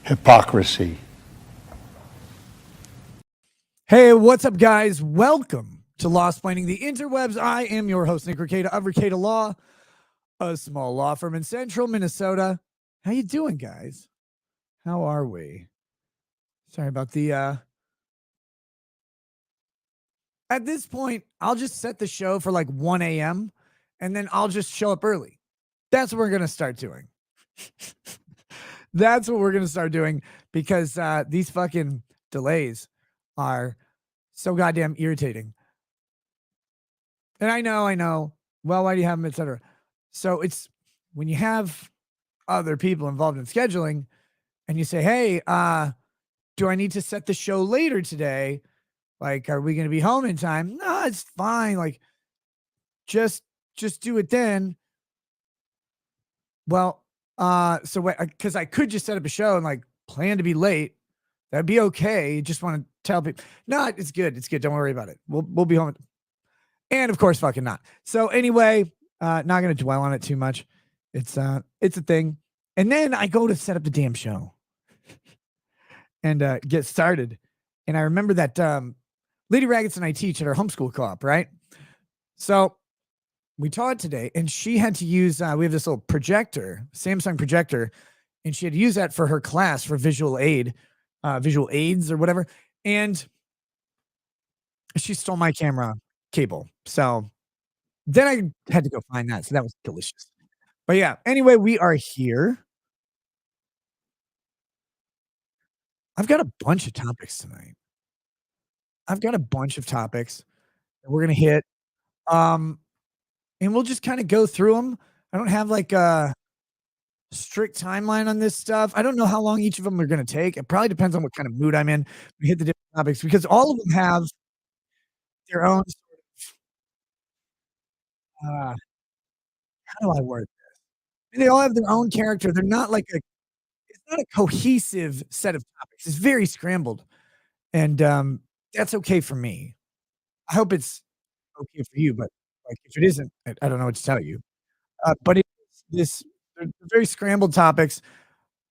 Hypocrisy. Hey, what's up, guys? Welcome to Law Splaining the Interwebs. I am your host, Nick Ricada of Ricada Law, a small law firm in central Minnesota. How you doing, guys? How are we? Sorry about the at this point, I'll just set the show for like 1 a.m. and then I'll just show up early. That's what we're going to start doing. That's what we're going to start doing because these fucking delays are so goddamn irritating. And I know. Well, why do you have them, etc.? So it's when you have other people involved in scheduling and you say, hey, do I need to set the show later today? Like, are we going to be home in time? No, it's fine. Like, just do it then. Well, so because I could just set up a show and like plan to be late. That'd be okay. Just want to tell people, no, it's good. It's good. Don't worry about it. We'll be home. And of course, fucking not. So anyway, not going to dwell on it too much. It's a thing. And then I go to set up the damn show and get started. And I remember that Lady Raggets and I teach at our homeschool co-op, right? So we taught today, and she had to use, we have this little projector, Samsung projector, and she had to use that for her class for visual aids or whatever. And she stole my camera cable. So then I had to go find that. So that was delicious. But yeah, anyway, we are here. I've got a bunch of topics tonight. I've got a bunch of topics that we're going to hit. And we'll just kind of go through them. I don't have like a strict timeline on this stuff. I don't know how long each of them are going to take. It probably depends on what kind of mood I'm in. We hit the different topics because all of them have their own how do I word this? And they all have their own character. They're not like it's not a cohesive set of topics. It's very scrambled. And that's okay for me. I hope it's okay for you, but like if it isn't, I don't know what to tell you. But they're very scrambled topics,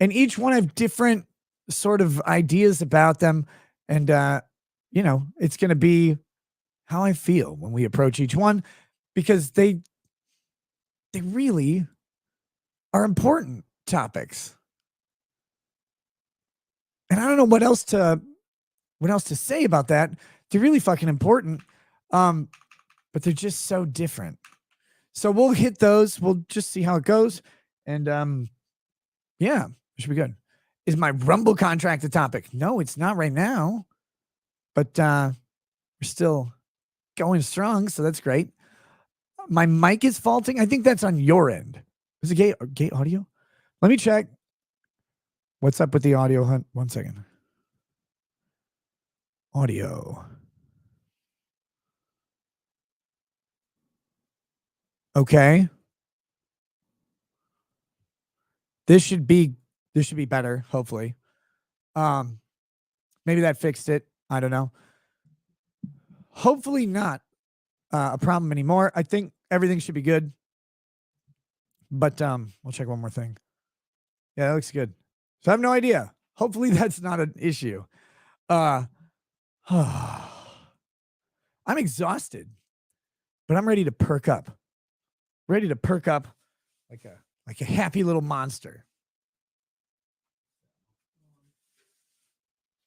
and each one have different sort of ideas about them. And it's going to be how I feel when we approach each one, because they really are important topics. And I don't know what else to say about that. They're really fucking important. But they're just so different. So we'll hit those. We'll just see how it goes. And yeah, it should be good. Is my Rumble contract a topic? No, it's not right now. But we're still going strong, so that's great. My mic is faulting. I think that's on your end. Is it gay audio? Let me check. What's up with the audio, Hunt? 1 second. Audio. Okay. This should be better, hopefully. Maybe that fixed it. I don't know. Hopefully not a problem anymore. I think everything should be good. But we'll check one more thing. Yeah, that looks good. So I have no idea. Hopefully that's not an issue. I'm exhausted, but I'm ready to perk up. Ready to perk up like a happy little monster.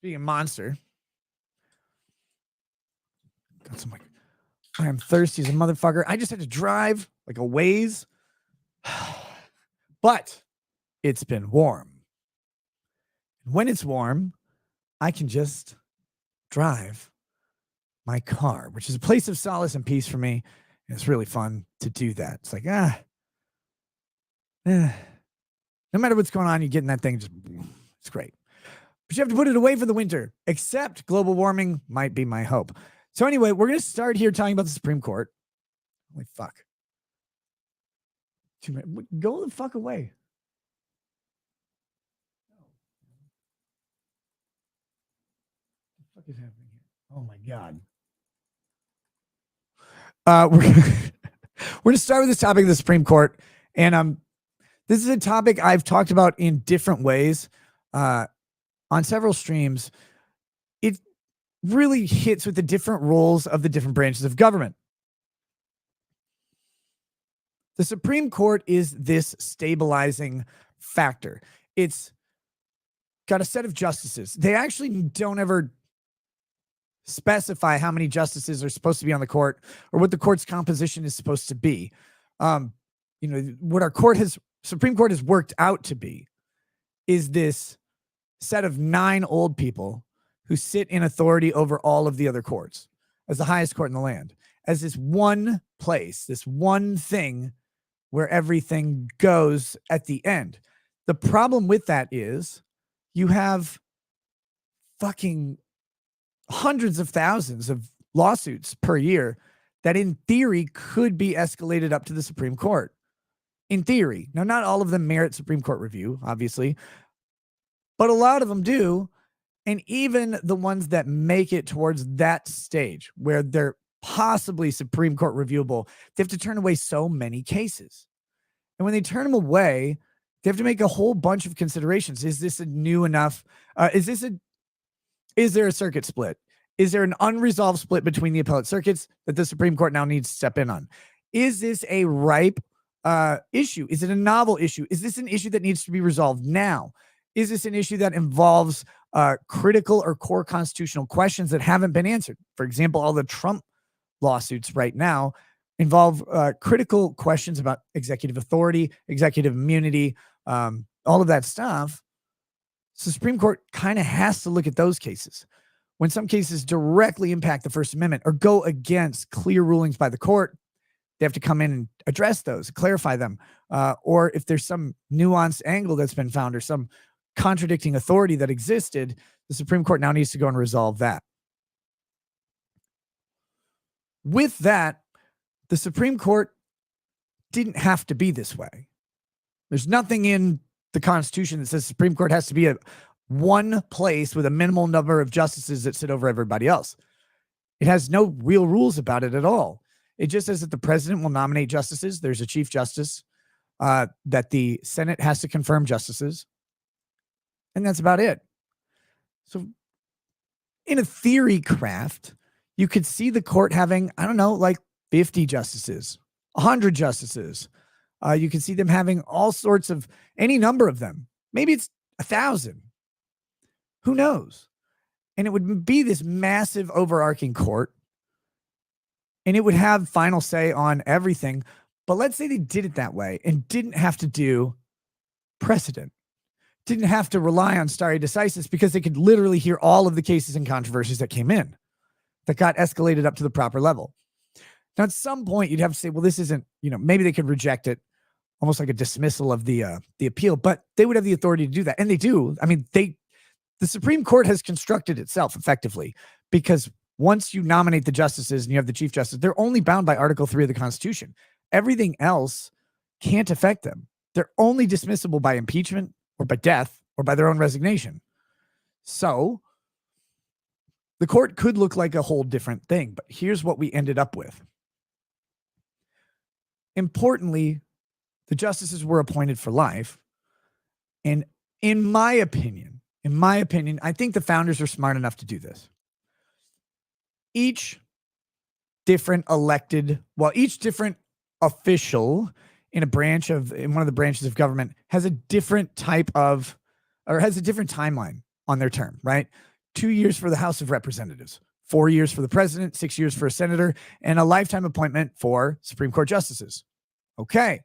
Being a monster. Got some I am thirsty as a motherfucker. I just had to drive like a ways. But it's been warm. When it's warm, I can just drive my car, which is a place of solace and peace for me. And it's really fun to do that. It's like, no matter what's going on, you get in that thing, it's great. But you have to put it away for the winter, except global warming might be my hope. So anyway, we're going to start here talking about the Supreme Court. Holy fuck. 2 minutes. Go the fuck away. What the fuck is happening here? Oh my God. We're going to start with this topic of the Supreme Court. And this is a topic I've talked about in different ways on several streams. It really hits with the different roles of the different branches of government. The Supreme Court is this stabilizing factor. It's got a set of justices. They actually don't ever specify how many justices are supposed to be on the court or what the court's composition is supposed to be. What our Supreme Court has worked out to be is this set of 9 old people who sit in authority over all of the other courts as the highest court in the land, as this one place, this one thing where everything goes at the end. The problem with that is you have fucking hundreds of thousands of lawsuits per year that in theory could be escalated up to the Supreme Court. In theory. Now, not all of them merit Supreme Court review, obviously, but a lot of them do. And even the ones that make it towards that stage where they're possibly Supreme Court reviewable, they have to turn away so many cases. And when they turn them away, they have to make a whole bunch of considerations. Is this a new enough? Is there a circuit split? Is there an unresolved split between the appellate circuits that the Supreme Court now needs to step in on? Is this a ripe issue? Is it a novel issue? Is this an issue that needs to be resolved now? Is this an issue that involves critical or core constitutional questions that haven't been answered? For example, all the Trump lawsuits right now involve critical questions about executive authority, executive immunity, all of that stuff. So the Supreme Court kind of has to look at those cases. When some cases directly impact the First Amendment or go against clear rulings by the court, they have to come in and address those, clarify them. Or if there's some nuanced angle that's been found or some contradicting authority that existed, the Supreme Court now needs to go and resolve that. With that, the Supreme Court didn't have to be this way. There's nothing in the Constitution that says the Supreme Court has to be one place with a minimal number of justices that sit over everybody else. It has no real rules about it at all. It just says that the president will nominate justices. There's a chief justice, that the Senate has to confirm justices. And that's about it. So in a theory craft, you could see the court having, 50 justices, 100 justices. You can see them having all sorts of, any number of them. Maybe it's 1,000. Who knows? And it would be this massive overarching court. And it would have final say on everything. But let's say they did it that way and didn't have to do precedent. Didn't have to rely on stare decisis because they could literally hear all of the cases and controversies that came in that got escalated up to the proper level. Now, at some point, you'd have to say, well, this isn't, maybe they could reject it, almost like a dismissal of the appeal, but they would have the authority to do that. And they do. I mean, the Supreme Court has constructed itself effectively because once you nominate the justices and you have the chief justice, they're only bound by Article 3 of the Constitution. Everything else can't affect them. They're only dismissible by impeachment or by death or by their own resignation. So the court could look like a whole different thing, but here's what we ended up with. Importantly, the justices were appointed for life. And in my opinion, I think the founders are smart enough to do this. Each different official in one of the branches of government has a different has a different timeline on their term, right? 2 years for the House of Representatives, 4 years for the president, 6 years for a senator, and a lifetime appointment for Supreme Court justices. Okay.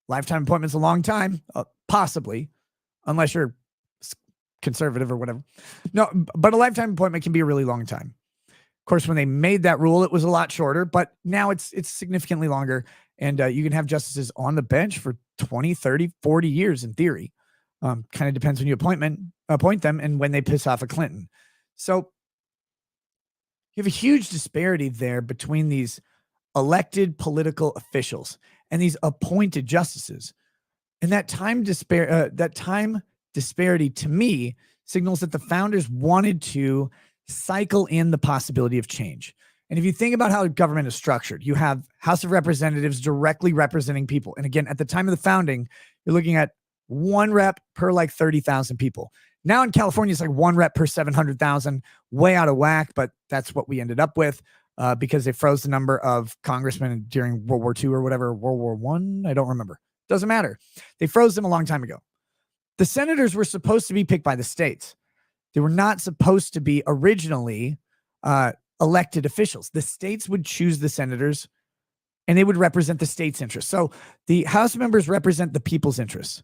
Lifetime appointment's a long time, possibly, unless you're conservative or whatever. No, but a lifetime appointment can be a really long time. Of course, when they made that rule, it was a lot shorter, but now it's significantly longer. And you can have justices on the bench for 20, 30, 40 years in theory. Kind of depends when you appoint them and when they piss off a Clinton. So you have a huge disparity there between these elected political officials and these appointed justices. And that time disparity to me signals that the founders wanted to cycle in the possibility of change. And if you think about how government is structured, you have House of Representatives directly representing people. And again, at the time of the founding, you're looking at one rep per like 30,000 people. Now in California, it's like one rep per 700,000, way out of whack, but that's what we ended up with because they froze the number of congressmen during World War II or whatever, World War I, I don't remember. Doesn't matter. They froze them a long time ago. The senators were supposed to be picked by the states. They were not supposed to be originally elected officials. The states would choose the senators and they would represent the state's interests. So the House members represent the people's interests.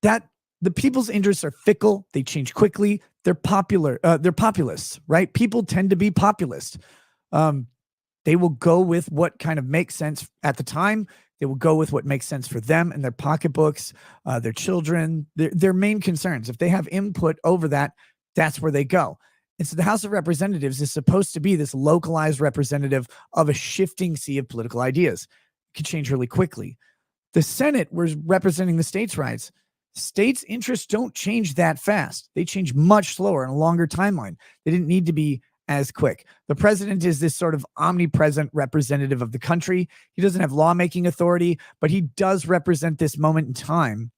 That the people's interests are fickle. They change quickly. They're popular. They're populists, right? People tend to be populist. They will go with what kind of makes sense at the time. They will go with what makes sense for them and their pocketbooks, their children, their main concerns. If they have input over that, that's where they go. And so the House of Representatives is supposed to be this localized representative of a shifting sea of political ideas. It could change really quickly. The Senate was representing the states' rights. States' interests don't change that fast. They change much slower in a longer timeline. They didn't need to be as quick. The president is this sort of omnipresent representative of the country. He doesn't have lawmaking authority, but he does represent this moment in time,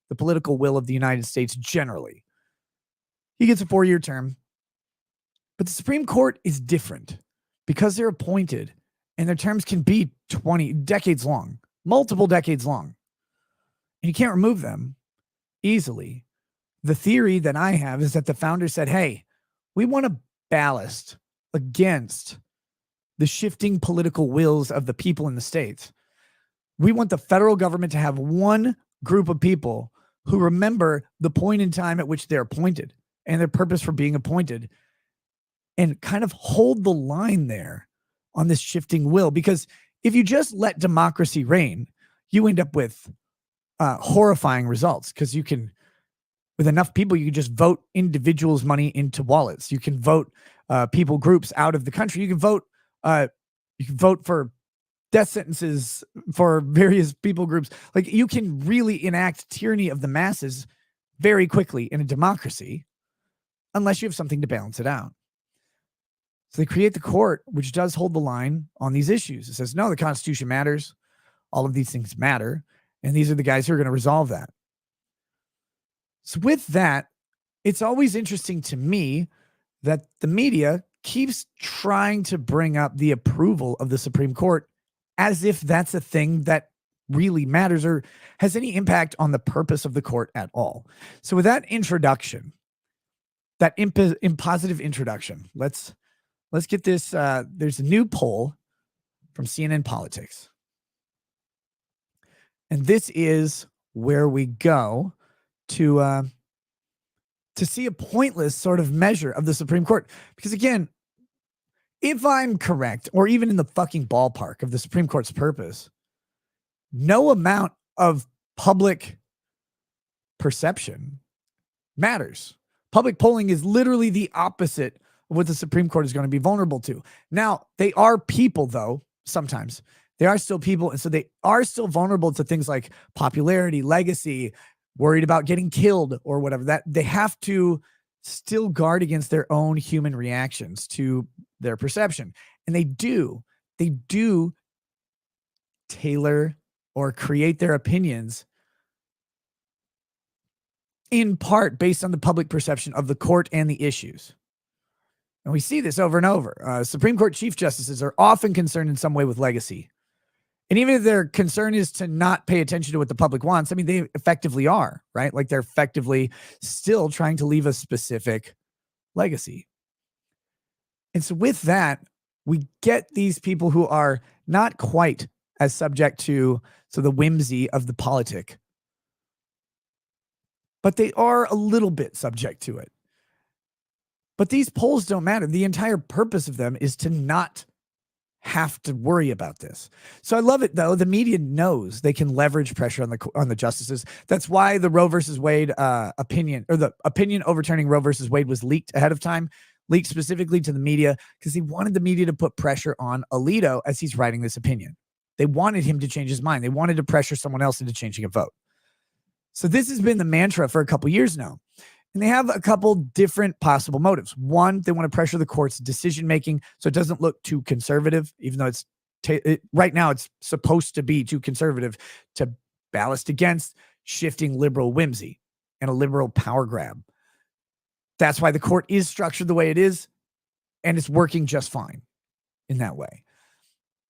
the political will of the United States generally. He gets a 4-year term, but the Supreme Court is different because they're appointed and their terms can be 20 decades long, multiple decades long, and you can't remove them easily. The theory that I have is that the founders said, hey, we want to ballast against the shifting political wills of the people in the states. We want the federal government to have one group of people who remember the point in time at which they're appointed and their purpose for being appointed and kind of hold the line there on this shifting will. Because if you just let democracy reign, you end up with horrifying results because you can, with enough people, you can just vote individuals' money into wallets. You can vote people groups out of the country. You can vote for death sentences for various people groups. Like you can really enact tyranny of the masses very quickly in a democracy, unless you have something to balance it out. So they create the court, which does hold the line on these issues. It says, no, the Constitution matters. All of these things matter. And these are the guys who are going to resolve that. So with that, it's always interesting to me that the media keeps trying to bring up the approval of the Supreme Court as if that's a thing that really matters or has any impact on the purpose of the court at all. So with that introduction, that impositive introduction, let's get this. There's a new poll from CNN Politics. And this is where we go to see a pointless sort of measure of the Supreme Court. Because again, if I'm correct, or even in the fucking ballpark of the Supreme Court's purpose, no amount of public perception matters. Public polling is literally the opposite of what the Supreme Court is going to be vulnerable to. Now, they are people, though, sometimes. They are still people, and so they are still vulnerable to things like popularity, legacy, worried about getting killed or whatever. That they have to still guard against their own human reactions to their perception. And they do tailor or create their opinions in part based on the public perception of the court and the issues. And we see this over and over. Supreme Court Chief Justices are often concerned in some way with legacy. And even if their concern is to not pay attention to what the public wants, I mean, they effectively are, right? Like they're effectively still trying to leave a specific legacy. And so with that, we get these people who are not quite as subject to the whimsy of the politic, but they are a little bit subject to it. But these polls don't matter. The entire purpose of them is to not have to worry about this. So I love it, though. The media knows they can leverage pressure on the justices. That's why the Roe versus Wade opinion, or the opinion overturning Roe versus Wade, was leaked ahead of time, leaked specifically to the media, because he wanted the media to put pressure on Alito as he's writing this opinion. They wanted him to change his mind. They wanted to pressure someone else into changing a vote. So this has been the mantra for a couple years now. And they have a couple different possible motives. One, they want to pressure the court's decision-making so it doesn't look too conservative, even though right now it's supposed to be too conservative to ballast against shifting liberal whimsy and a liberal power grab. That's why the court is structured the way it is, and it's working just fine in that way.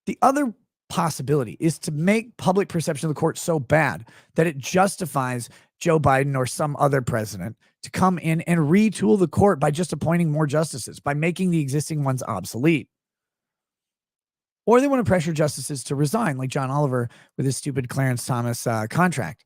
The other possibility is to make public perception of the court so bad that it justifies Joe Biden or some other president to come in and retool the court by just appointing more justices, by making the existing ones obsolete. Or they want to pressure justices to resign, like John Oliver with his stupid Clarence Thomas contract.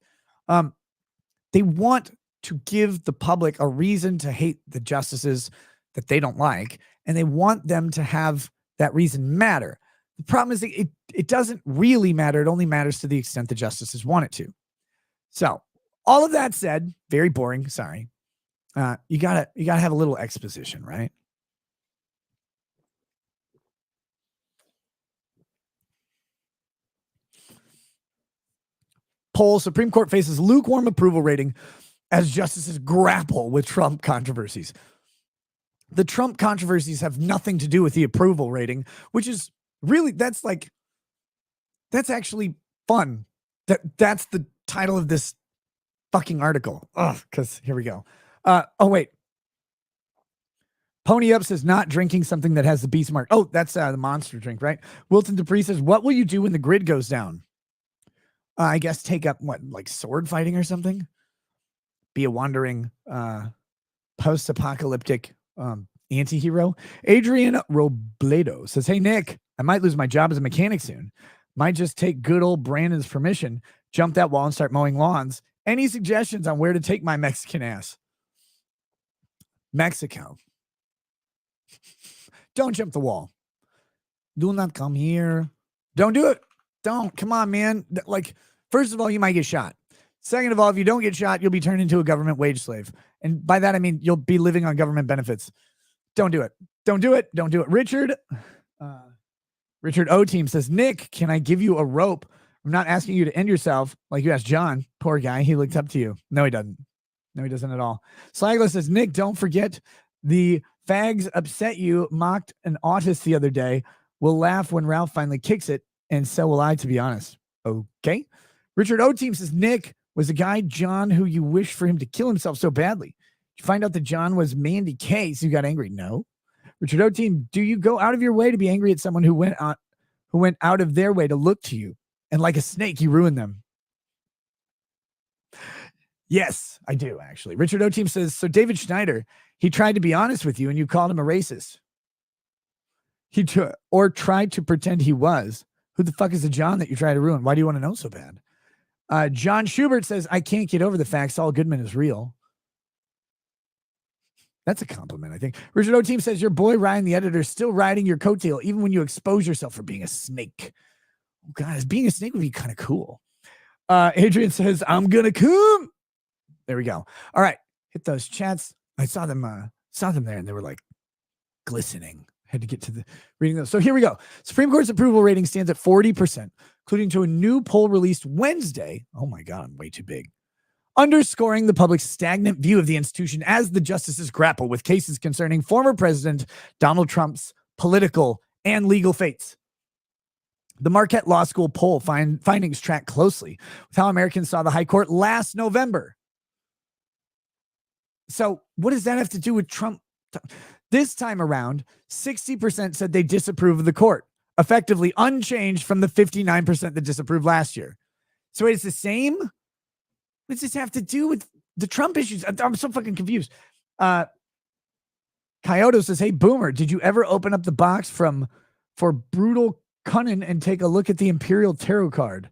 They want to give the public a reason to hate the justices that they don't like, and they want them to have that reason matter. The problem is it doesn't really matter. It only matters to the extent the justices want it to. So all of that said, very boring. Sorry. You gotta have a little exposition, right? Poll: Supreme Court faces lukewarm approval rating as justices grapple with Trump controversies. The Trump controversies have nothing to do with the approval rating, which is really, that's actually fun. That's the title of this fucking article. Because here we go. Oh, wait. Pony Up says not drinking something that has the beast mark. Oh, that's the monster drink, right? Wilton Dupree says, what will you do when the grid goes down? I guess take up like sword fighting or something? Be a wandering post-apocalyptic anti-hero. Adrian Robledo says, hey, Nick, I might lose my job as a mechanic soon. Might just take good old Brandon's permission, jump that wall and start mowing lawns. Any suggestions on where to take my Mexican ass? Mexico. Don't jump the wall. Do not come here. Don't do it. Don't. Come on, man. Like, first of all, you might get shot. Second of all, if you don't get shot, you'll be turned into a government wage slave. And by that, I mean, you'll be living on government benefits. Don't do it. Don't do it. Don't do it. Richard O Team says, Nick, can I give you a rope? I'm not asking you to end yourself like you asked John. Poor guy. He looked up to you. No, he doesn't. No, he doesn't at all. Slagler says, Nick, don't forget the fags upset you mocked an autist the other day. We'll laugh when Ralph finally kicks it. And so will I, to be honest. Okay. Richard O Team says, Nick, was the guy John who you wished for him to kill himself so badly? Did you find out that John was Mandy K, so you got angry? No. Richard O Team, do you go out of your way to be angry at someone who went out of their way to look to you? And like a snake, you ruined them. Yes, I do, actually. Richard O Team says, so David Schneider, he tried to be honest with you and you called him a racist. Or tried to pretend he was. Who the fuck is the John that you try to ruin? Why do you want to know so bad? John Schubert says, I can't get over the fact Saul Goodman is real. That's a compliment, I think. Richard O Team says, your boy Ryan, the editor, is still riding your coattail, even when you expose yourself for being a snake. Oh, God, being a snake would be kind of cool. Adrian says, I'm going to come. There we go. All right. Hit those chats. I saw them there, and they were like glistening. Had to get to the reading those. So here we go. Supreme Court's approval rating stands at 40%, including to a new poll released Wednesday. Oh my God, I'm way too big. Underscoring the public's stagnant view of the institution as the justices grapple with cases concerning former President Donald Trump's political and legal fates. The Marquette Law School poll findings track closely with how Americans saw the High Court last November. So what does that have to do with Trump? This time around, 60% said they disapprove of the court, effectively unchanged from the 59% that disapproved last year. So it's the same? What does this have to do with the Trump issues? I'm so fucking confused. Kyoto says, hey, Boomer, did you ever open up the box for Brutal Cunnin and take a look at the Imperial Tarot card?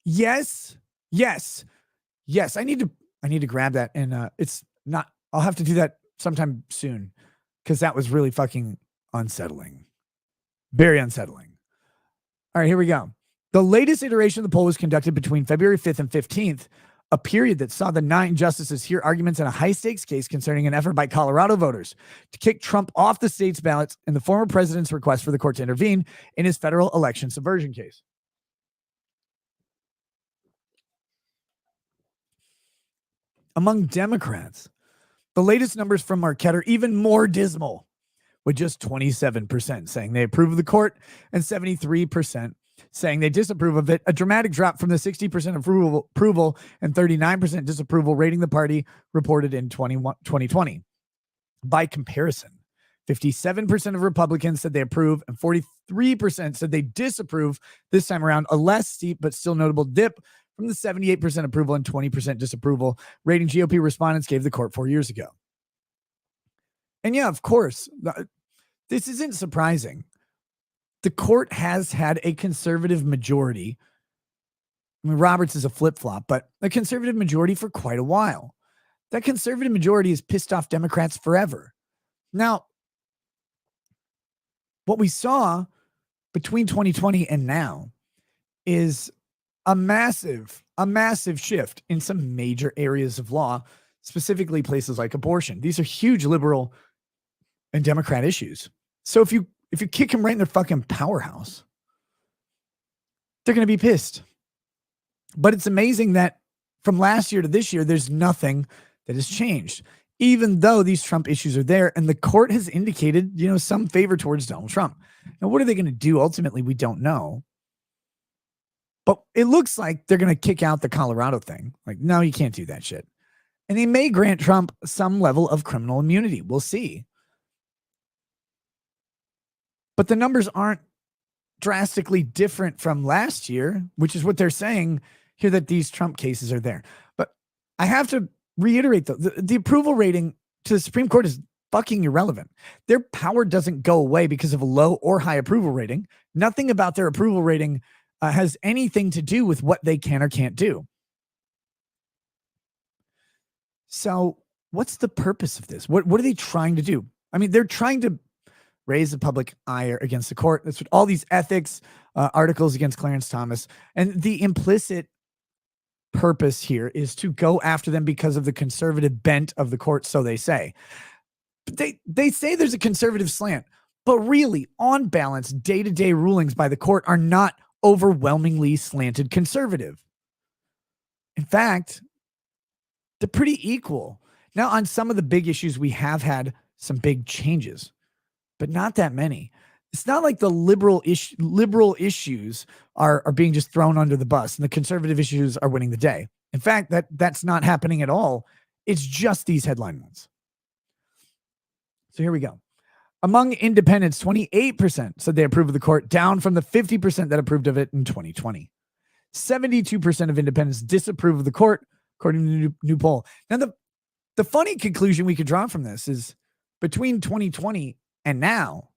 Yes. I need to grab that, and it's not. I'll have to do that sometime soon because that was really fucking unsettling. Very unsettling. All right, here we go. The latest iteration of the poll was conducted between February 5th and 15th, a period that saw the 9 justices hear arguments in a high-stakes case concerning an effort by Colorado voters to kick Trump off the state's ballots and the former president's request for the court to intervene in his federal election subversion case. Among Democrats, the latest numbers from Marquette are even more dismal, with just 27% saying they approve of the court and 73% saying they disapprove of it, a dramatic drop from the 60% approval and 39% disapproval rating the party reported in 2020. By comparison, 57% of Republicans said they approve and 43% said they disapprove this time around, a less steep but still notable dip from the 78% approval and 20% disapproval rating GOP respondents gave the court 4 years ago. And yeah, of course, this isn't surprising. The court has had a conservative majority. I mean, Roberts is a flip-flop, but a conservative majority for quite a while. That conservative majority has pissed off Democrats forever. Now, what we saw between 2020 and now is a massive shift in some major areas of law, specifically places like abortion. These are huge liberal and Democrat issues. So if you kick them right in their fucking powerhouse, they're going to be pissed. But it's amazing that from last year to this year, there's nothing that has changed, even though these Trump issues are there. And the court has indicated, some favor towards Donald Trump. Now, what are they going to do? Ultimately, we don't know. But it looks like they're going to kick out the Colorado thing. Like, no, you can't do that shit. And they may grant Trump some level of criminal immunity. We'll see. But the numbers aren't drastically different from last year, which is what they're saying here, that these Trump cases are there. But I have to reiterate, though, the approval rating to the Supreme Court is fucking irrelevant. Their power doesn't go away because of a low or high approval rating. Nothing about their approval rating has anything to do with what they can or can't do. So what's the purpose of this? What are they trying to do? I mean, they're trying to raise the public ire against the court. That's what all these ethics articles against Clarence Thomas, and the implicit purpose here is to go after them because of the conservative bent of the court, so they say. But they say there's a conservative slant, but really, on balance, day-to-day rulings by the court are not overwhelmingly slanted conservative. In fact, they're pretty equal. Now, on some of the big issues, we have had some big changes, but not that many. It's not like the liberal issues are being just thrown under the bus and the conservative issues are winning the day. In fact, that's not happening at all. It's just these headline ones. So here we go. Among independents, 28% said they approve of the court, down from the 50% that approved of it in 2020. 72% of independents disapprove of the court, according to the new poll. Now, the funny conclusion we could draw from this is between 2020 and now,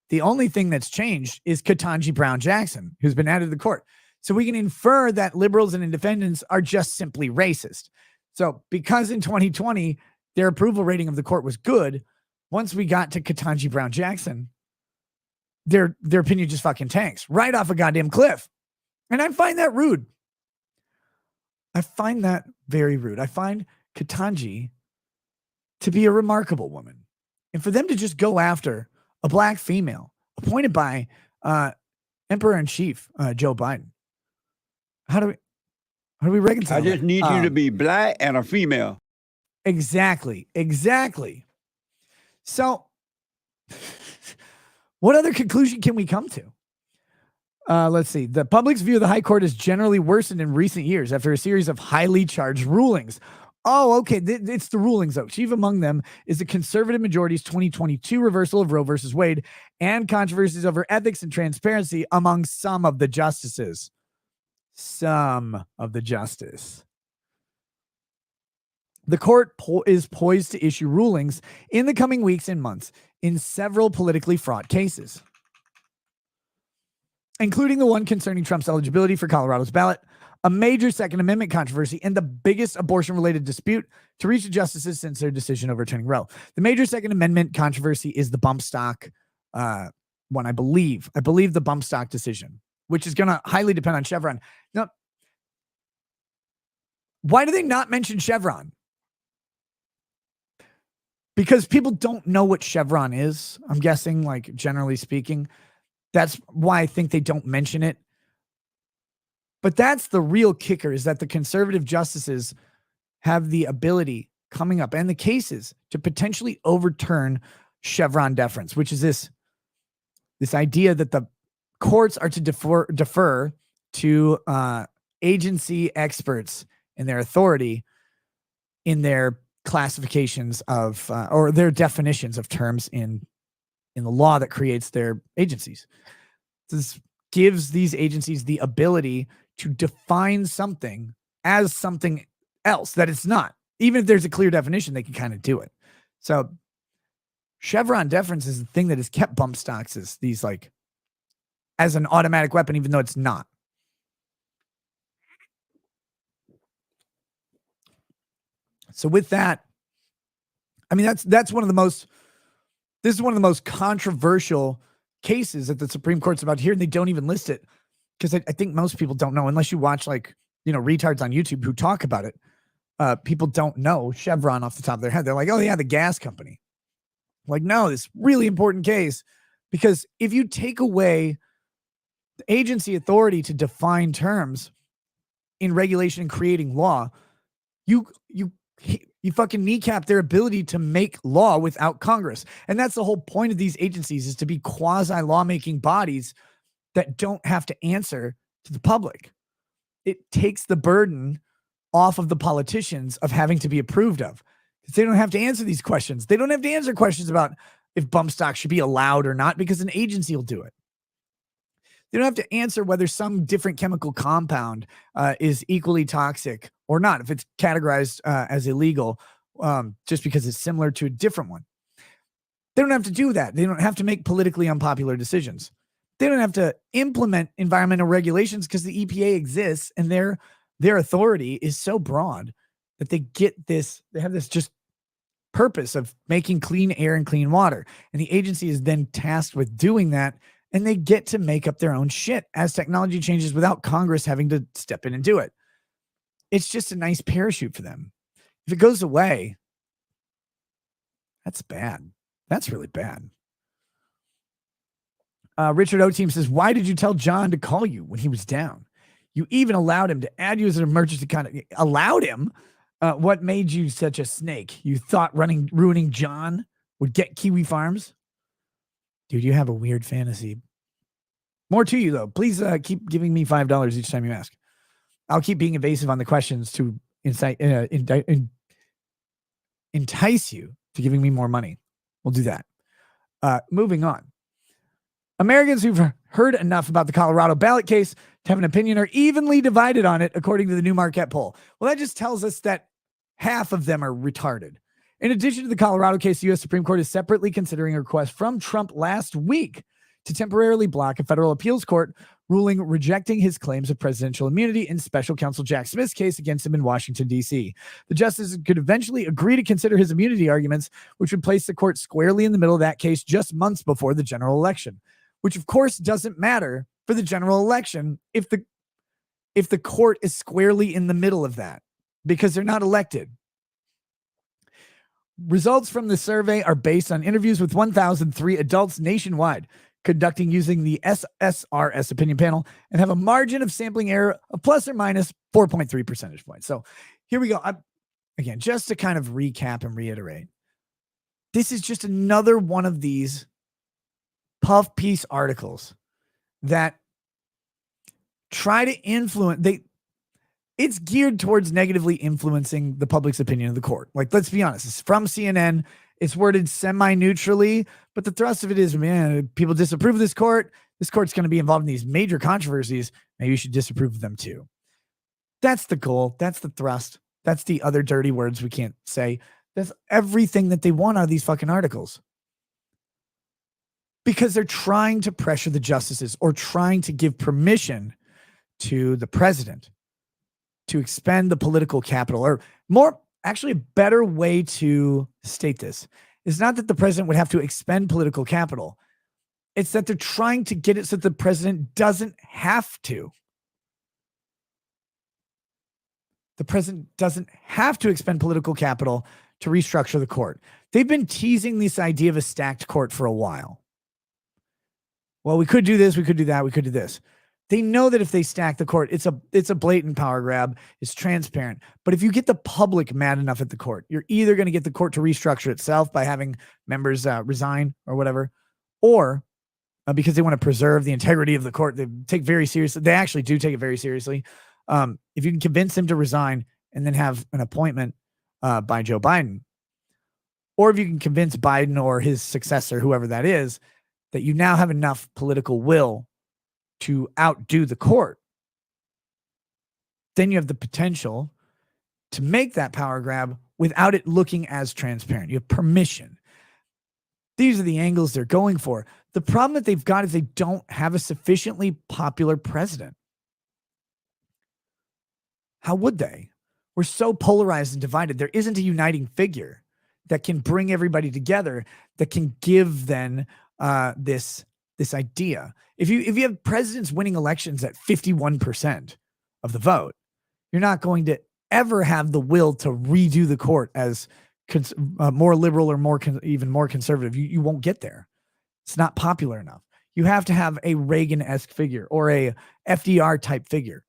the only thing that's changed is Ketanji Brown Jackson, who's been added to the court. So we can infer that liberals and independents are just simply racist. So because in 2020, their approval rating of the court was good, once we got to Ketanji Brown Jackson, their opinion just fucking tanks right off a goddamn cliff. And I find that rude. I find that very rude. I find Ketanji to be a remarkable woman. And for them to just go after a black female appointed by Emperor-in-Chief Joe Biden, how do we reconcile that? I just need you to be black and a female. Exactly. So what other conclusion can we come to? Let's see. The public's view of the high court has generally worsened in recent years after a series of highly charged rulings. Oh, okay. It's the rulings, though. Chief among them is the conservative majority's 2022 reversal of Roe versus Wade and controversies over ethics and transparency among some of the justices. Some of the justice. The court is poised to issue rulings in the coming weeks and months in several politically fraught cases, including the one concerning Trump's eligibility for Colorado's ballot, a major Second Amendment controversy, and the biggest abortion-related dispute to reach the justices since their decision overturning Roe. The major Second Amendment controversy is the bump stock one, I believe. I believe the bump stock decision, which is going to highly depend on Chevron. Now, why do they not mention Chevron? Because people don't know what Chevron is, I'm guessing, like, generally speaking. That's why I think they don't mention it. But that's the real kicker, is that the conservative justices have the ability coming up and the cases to potentially overturn Chevron deference, which is this idea that the courts are to defer to agency experts in their authority in their classifications of or their definitions of terms in the law that creates their agencies. This gives these agencies the ability to define something as something else that it's not. Even if there's a clear definition, they can kind of do it. So Chevron deference is the thing that has kept bump stocks as these like as an automatic weapon, even though it's not. So with that, I mean, that's one of the most, this is one of the most controversial cases that the Supreme Court's about to hear, and they don't even list it because I think most people don't know, unless you watch like, you know, retards on YouTube who talk about it. People don't know Chevron off the top of their head. They're like, oh yeah, the gas company. Like, no, this really important case, because if you take away the agency authority to define terms in regulation and creating law, you fucking kneecap their ability to make law without Congress. And that's the whole point of these agencies, is to be quasi lawmaking bodies that don't have to answer to the public. It takes the burden off of the politicians of having to be approved of, because they don't have to answer these questions. They don't have to answer questions about if bump stock should be allowed or not, because an agency will do it. They don't have to answer whether some different chemical compound is equally toxic or not, if it's categorized as illegal, just because it's similar to a different one. They don't have to do that. They don't have to make politically unpopular decisions. They don't have to implement environmental regulations, because the EPA exists and their authority is so broad that they have this just purpose of making clean air and clean water. And the agency is then tasked with doing that, and they get to make up their own shit as technology changes without Congress having to step in and do it. It's just a nice parachute for them. If it goes away, that's bad. That's really bad. Richard O. Team says, why did you tell John to call you when he was down? You even allowed him to add you as an emergency contact. Allowed him? What made you such a snake? You thought ruining John would get Kiwi Farms? Dude, you have a weird fantasy. More to you, though. Please keep giving me $5 each time you ask. I'll keep being evasive on the questions to entice you to giving me more money. We'll do that. Moving on. Americans who've heard enough about the Colorado ballot case to have an opinion are evenly divided on it, according to the new Marquette poll. Well, that just tells us that half of them are retarded. In addition to the Colorado case, the U.S. Supreme Court is separately considering a request from Trump last week to temporarily block a federal appeals court ruling rejecting his claims of presidential immunity in special counsel Jack Smith's case against him in Washington, D.C. The justices could eventually agree to consider his immunity arguments, which would place the court squarely in the middle of that case just months before the general election, which of course doesn't matter for the general election if the court is squarely in the middle of that, because they're not elected. Results from the survey are based on interviews with 1,003 adults nationwide, conducting using the SSRS opinion panel, and have a margin of sampling error of plus or minus 4.3 percentage points. So here we go. Again, just to kind of recap and reiterate, this is just another one of these puff piece articles that try to influence. It's geared towards negatively influencing the public's opinion of the court. Like, let's be honest, it's from CNN. It's worded semi-neutrally, but the thrust of it is, man, people disapprove of this court. This court's going to be involved in these major controversies. Maybe you should disapprove of them too. That's the goal. That's the thrust. That's the other dirty words we can't say. That's everything that they want out of these fucking articles. Because they're trying to pressure the justices or trying to give permission to the president to expend the political capital, or more, actually a better way to state this is not that the president would have to expend political capital. It's that they're trying to get it so that the president doesn't have to. The president doesn't have to expend political capital to restructure the court. They've been teasing this idea of a stacked court for a while. Well, we could do this, we could do that, we could do this. They know that if they stack the court, it's a blatant power grab. It's transparent. But if you get the public mad enough at the court, you're either going to get the court to restructure itself by having members resign or whatever, or because they want to preserve the integrity of the court, they take very seriously. They actually do take it very seriously. If you can convince them to resign and then have an appointment by Joe Biden, or if you can convince Biden or his successor, whoever that is, that you now have enough political will to outdo the court, then you have the potential to make that power grab without it looking as transparent. You have permission. These are the angles they're going for. The problem that they've got is they don't have a sufficiently popular president. How would they? We're so polarized and divided. There isn't a uniting figure that can bring everybody together, that can give then this idea. If you have presidents winning elections at 51% of the vote, you're not going to ever have the will to redo the court as more liberal or even more conservative. You won't get there. It's not popular enough. You have to have a Reagan-esque figure or a FDR type figure.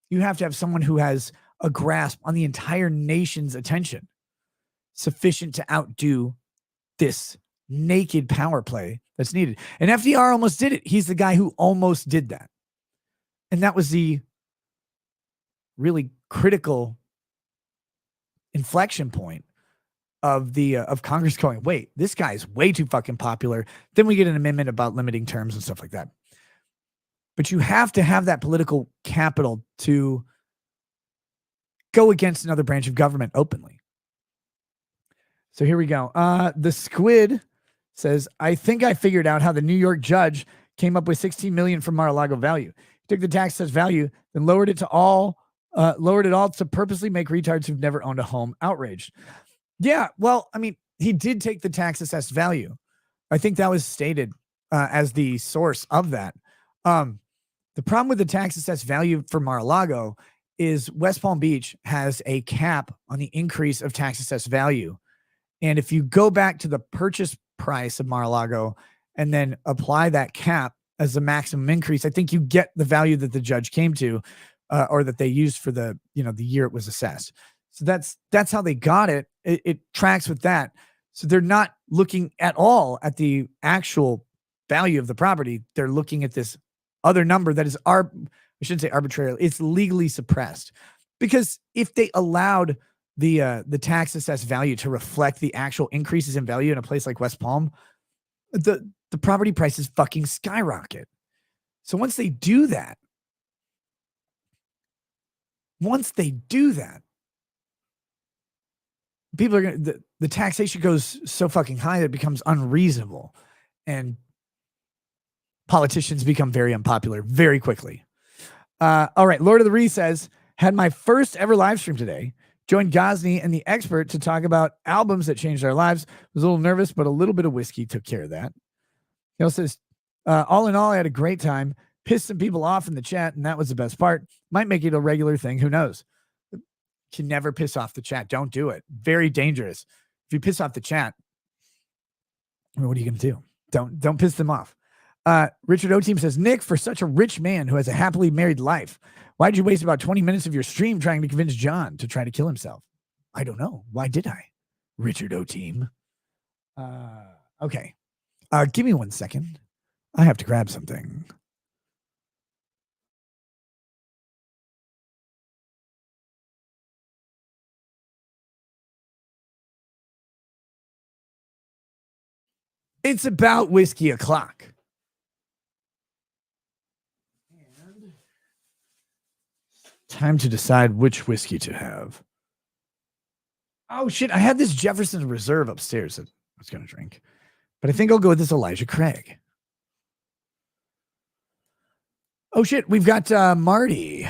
You have to have someone who has a grasp on the entire nation's attention, sufficient to outdo this naked power play that's needed. And FDR almost did it. He's the guy who almost did that. And that was the really critical inflection point of Congress going, wait, this guy is way too fucking popular. Then we get an amendment about limiting terms and stuff like that. But you have to have that political capital to go against another branch of government openly. So here we go. The Squid says, I think I figured out how the New York judge came up with $16 million from Mar-a-Lago value. He took the tax assessed value, then lowered it all to purposely make retards who've never owned a home outraged. Yeah, well, I mean, he did take the tax assessed value. I think that was stated as the source of that. The problem with the tax assessed value for Mar-a-Lago is West Palm Beach has a cap on the increase of tax assessed value. And if you go back to the purchase price of Mar-a-Lago and then apply that cap as the maximum increase, I think you get the value that the judge came to, or that they used for the year it was assessed. So that's how they got it. It tracks with that. So they're not looking at all at the actual value of the property. They're looking at this other number that is I shouldn't say arbitrarily. It's legally suppressed, because if they allowed the tax assessed value to reflect the actual increases in value in a place like West Palm, the property prices fucking skyrocket. So once they do that, people are going to, the taxation goes so fucking high that it becomes unreasonable, and politicians become very unpopular very quickly. All right. Lord of the Ree says, had my first ever live stream today. Joined Ghazni and the expert to talk about albums that changed our lives. Was a little nervous, but a little bit of whiskey took care of that. He also says, all in all, I had a great time. Pissed some people off in the chat, and that was the best part. Might make it a regular thing. Who knows? Can never piss off the chat. Don't do it. Very dangerous. If you piss off the chat, what are you going to do? Don't piss them off. Richard O-Team says, Nick, for such a rich man who has a happily married life, why did you waste about 20 minutes of your stream trying to convince John to try to kill himself? I don't know. Why did I? Richard O-Team. Okay. Give me 1 second. I have to grab something. It's about whiskey o'clock. And time to decide which whiskey to have. Oh, shit. I had this Jefferson Reserve upstairs that I was going to drink. But I think I'll go with this Elijah Craig. Oh, shit. We've got Marty. He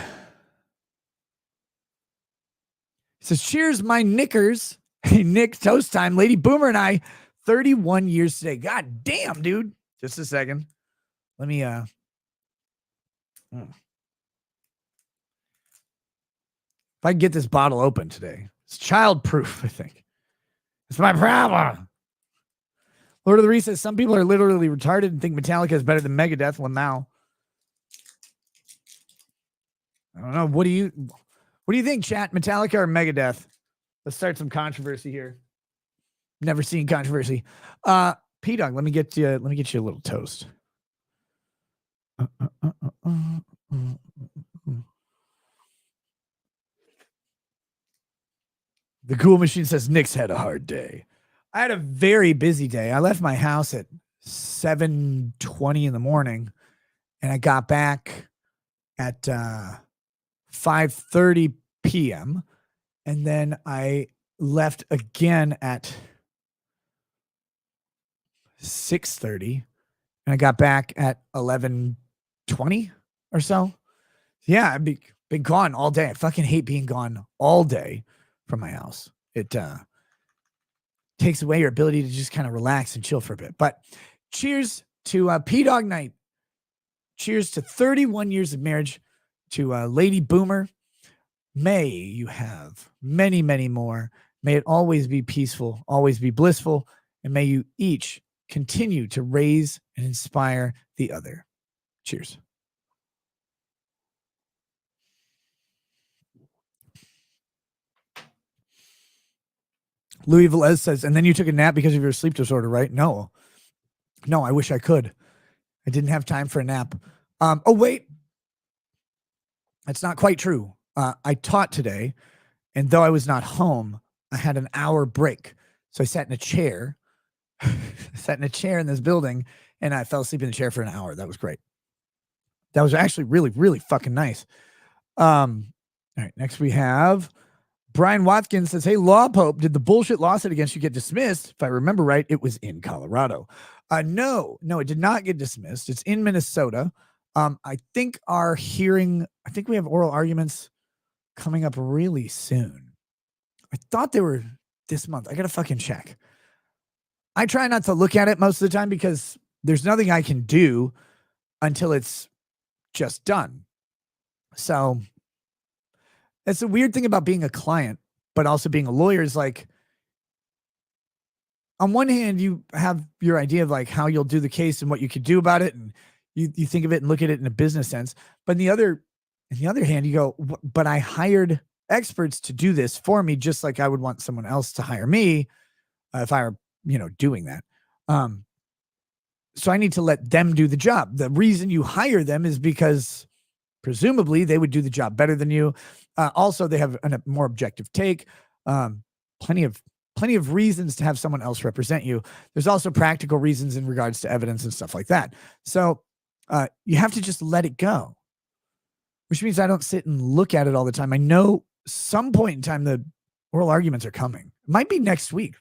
says, cheers, my Nickers. Hey, Nick, toast time. Lady Boomer and I, 31 years today. God damn, dude. Just a second. Let me, If I can get this bottle open today. It's child-proof, I think. It's my problem. Lord of the Ree says, some people are literally retarded and think Metallica is better than Megadeth. Lamau. I don't know. What do you think, chat? Metallica or Megadeth? Let's start some controversy here. Never seen controversy. P-Dog, let me get you a little toast. The Cool Machine says Nick's had a hard day. I had a very busy day. I left my house at 7:20 in the morning, and I got back at 5:30 p.m. And then I left again at 6:30, and I got back at 11:20 or so. Yeah, I've been gone all day. I fucking hate being gone all day from my house. It takes away your ability to just kind of relax and chill for a bit. But cheers to P-Dog Night. Cheers to 31 years of marriage to Lady Boomer. May you have many, many more. May it always be peaceful, always be blissful, and may you each continue to raise and inspire the other. Cheers. Louis Velez says, and then you took a nap because of your sleep disorder, right? No, I wish I could. I didn't have time for a nap. Oh, wait. That's not quite true. I taught today, and though I was not home, I had an hour break. So I sat in a chair. In this building, and I fell asleep in the chair for an hour. That was great. That was actually really, really fucking nice. All right, next we have Brian Watkins says, hey, Law Pope, did the bullshit lawsuit against you get dismissed? If I remember right, it was in Colorado. No, it did not get dismissed. It's in Minnesota. I think we have oral arguments coming up really soon. I thought they were this month. I got to fucking check. I try not to look at it most of the time because there's nothing I can do until it's just done. So that's the weird thing about being a client, but also being a lawyer is like, on one hand, you have your idea of like how you'll do the case and what you could do about it. And you think of it and look at it in a business sense. But on the other hand, you go, but I hired experts to do this for me, just like I would want someone else to hire me if I were, doing that. So I need to let them do the job. The reason you hire them is because presumably they would do the job better than you. Also, they have a more objective take. Plenty of reasons to have someone else represent you. There's also practical reasons in regards to evidence and stuff like that. So you have to just let it go, which means I don't sit and look at it all the time. I know some point in time the oral arguments are coming. It might be next week.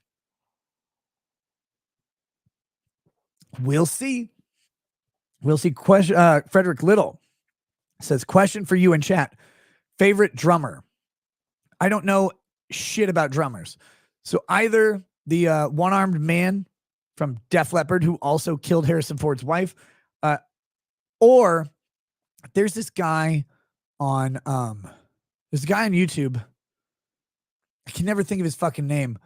We'll see. Question. Frederick Little says, question for you in chat. Favorite drummer? I don't know shit about drummers. So either the one-armed man from Def Leppard, who also killed Harrison Ford's wife, or there's this guy on YouTube. I can never think of his fucking name.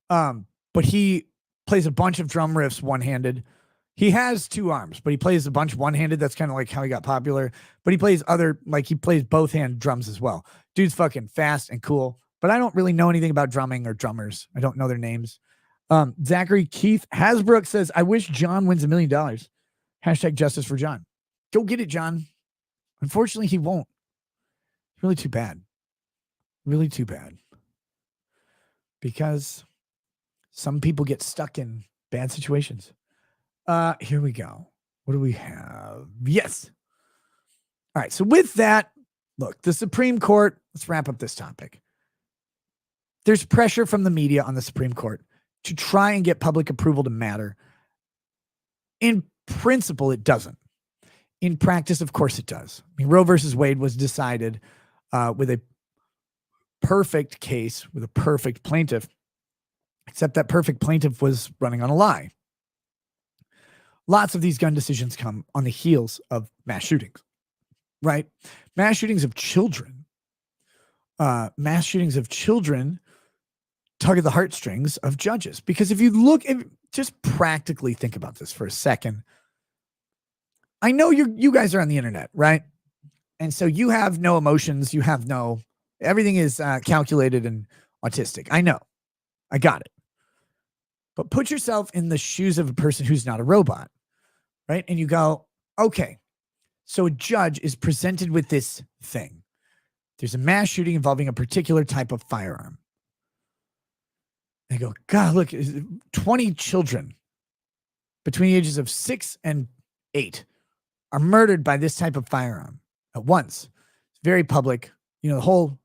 But he plays a bunch of drum riffs one-handed. He has two arms, but he plays a bunch one-handed. That's kind of like how he got popular. But he plays he plays both hand drums as well. Dude's fucking fast and cool. But I don't really know anything about drumming or drummers. I don't know their names. Zachary Keith Hasbrook says, I wish John wins $1 million. Hashtag justice for John. Go get it, John. Unfortunately, he won't. It's really too bad. Really too bad. Because some people get stuck in bad situations. Here we go. What do we have? Yes. All right. So with that, look, the Supreme Court, let's wrap up this topic. There's pressure from the media on the Supreme Court to try and get public approval to matter. In principle, it doesn't. In practice, of course it does. I mean, Roe versus Wade was decided with a perfect case, with a perfect plaintiff, except that perfect plaintiff was running on a lie. Lots of these gun decisions come on the heels of mass shootings, right? Mass shootings of children. Mass shootings of children tug at the heartstrings of judges. Because if you just practically think about this for a second. I know you guys are on the internet, right? And so you have no emotions. You have no, everything is calculated and autistic. I know. I got it. But put yourself in the shoes of a person who's not a robot, right? And you go, okay, so a judge is presented with this thing. There's a mass shooting involving a particular type of firearm. They go, God, look, 20 children between the ages of 6 and 8 are murdered by this type of firearm at once. It's very public. You know, the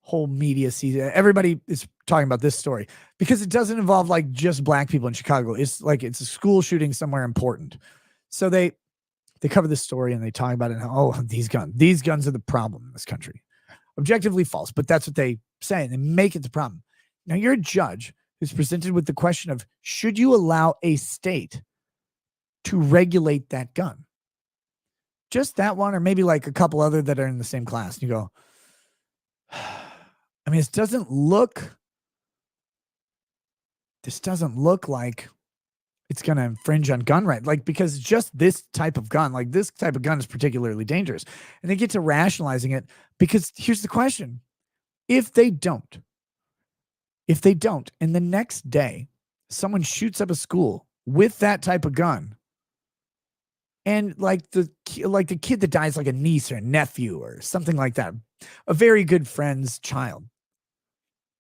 whole media sees it. Everybody is talking about this story because it doesn't involve like just black people in Chicago. It's like it's a school shooting somewhere important. So they cover this story and they talk about it. And, oh, these guns are the problem in this country. Objectively false, but that's what they say. And they make it the problem. Now you're a judge who's presented with the question of, should you allow a state to regulate that gun? Just that one, or maybe like a couple other that are in the same class. And you go, I mean, this doesn't look like it's going to infringe on gun rights. Like, because just this type of gun, like this type of gun is particularly dangerous. And they get to rationalizing it because here's the question. If they don't, and the next day someone shoots up a school with that type of gun, and like the kid that dies, like a niece or a nephew or something like that, a very good friend's child,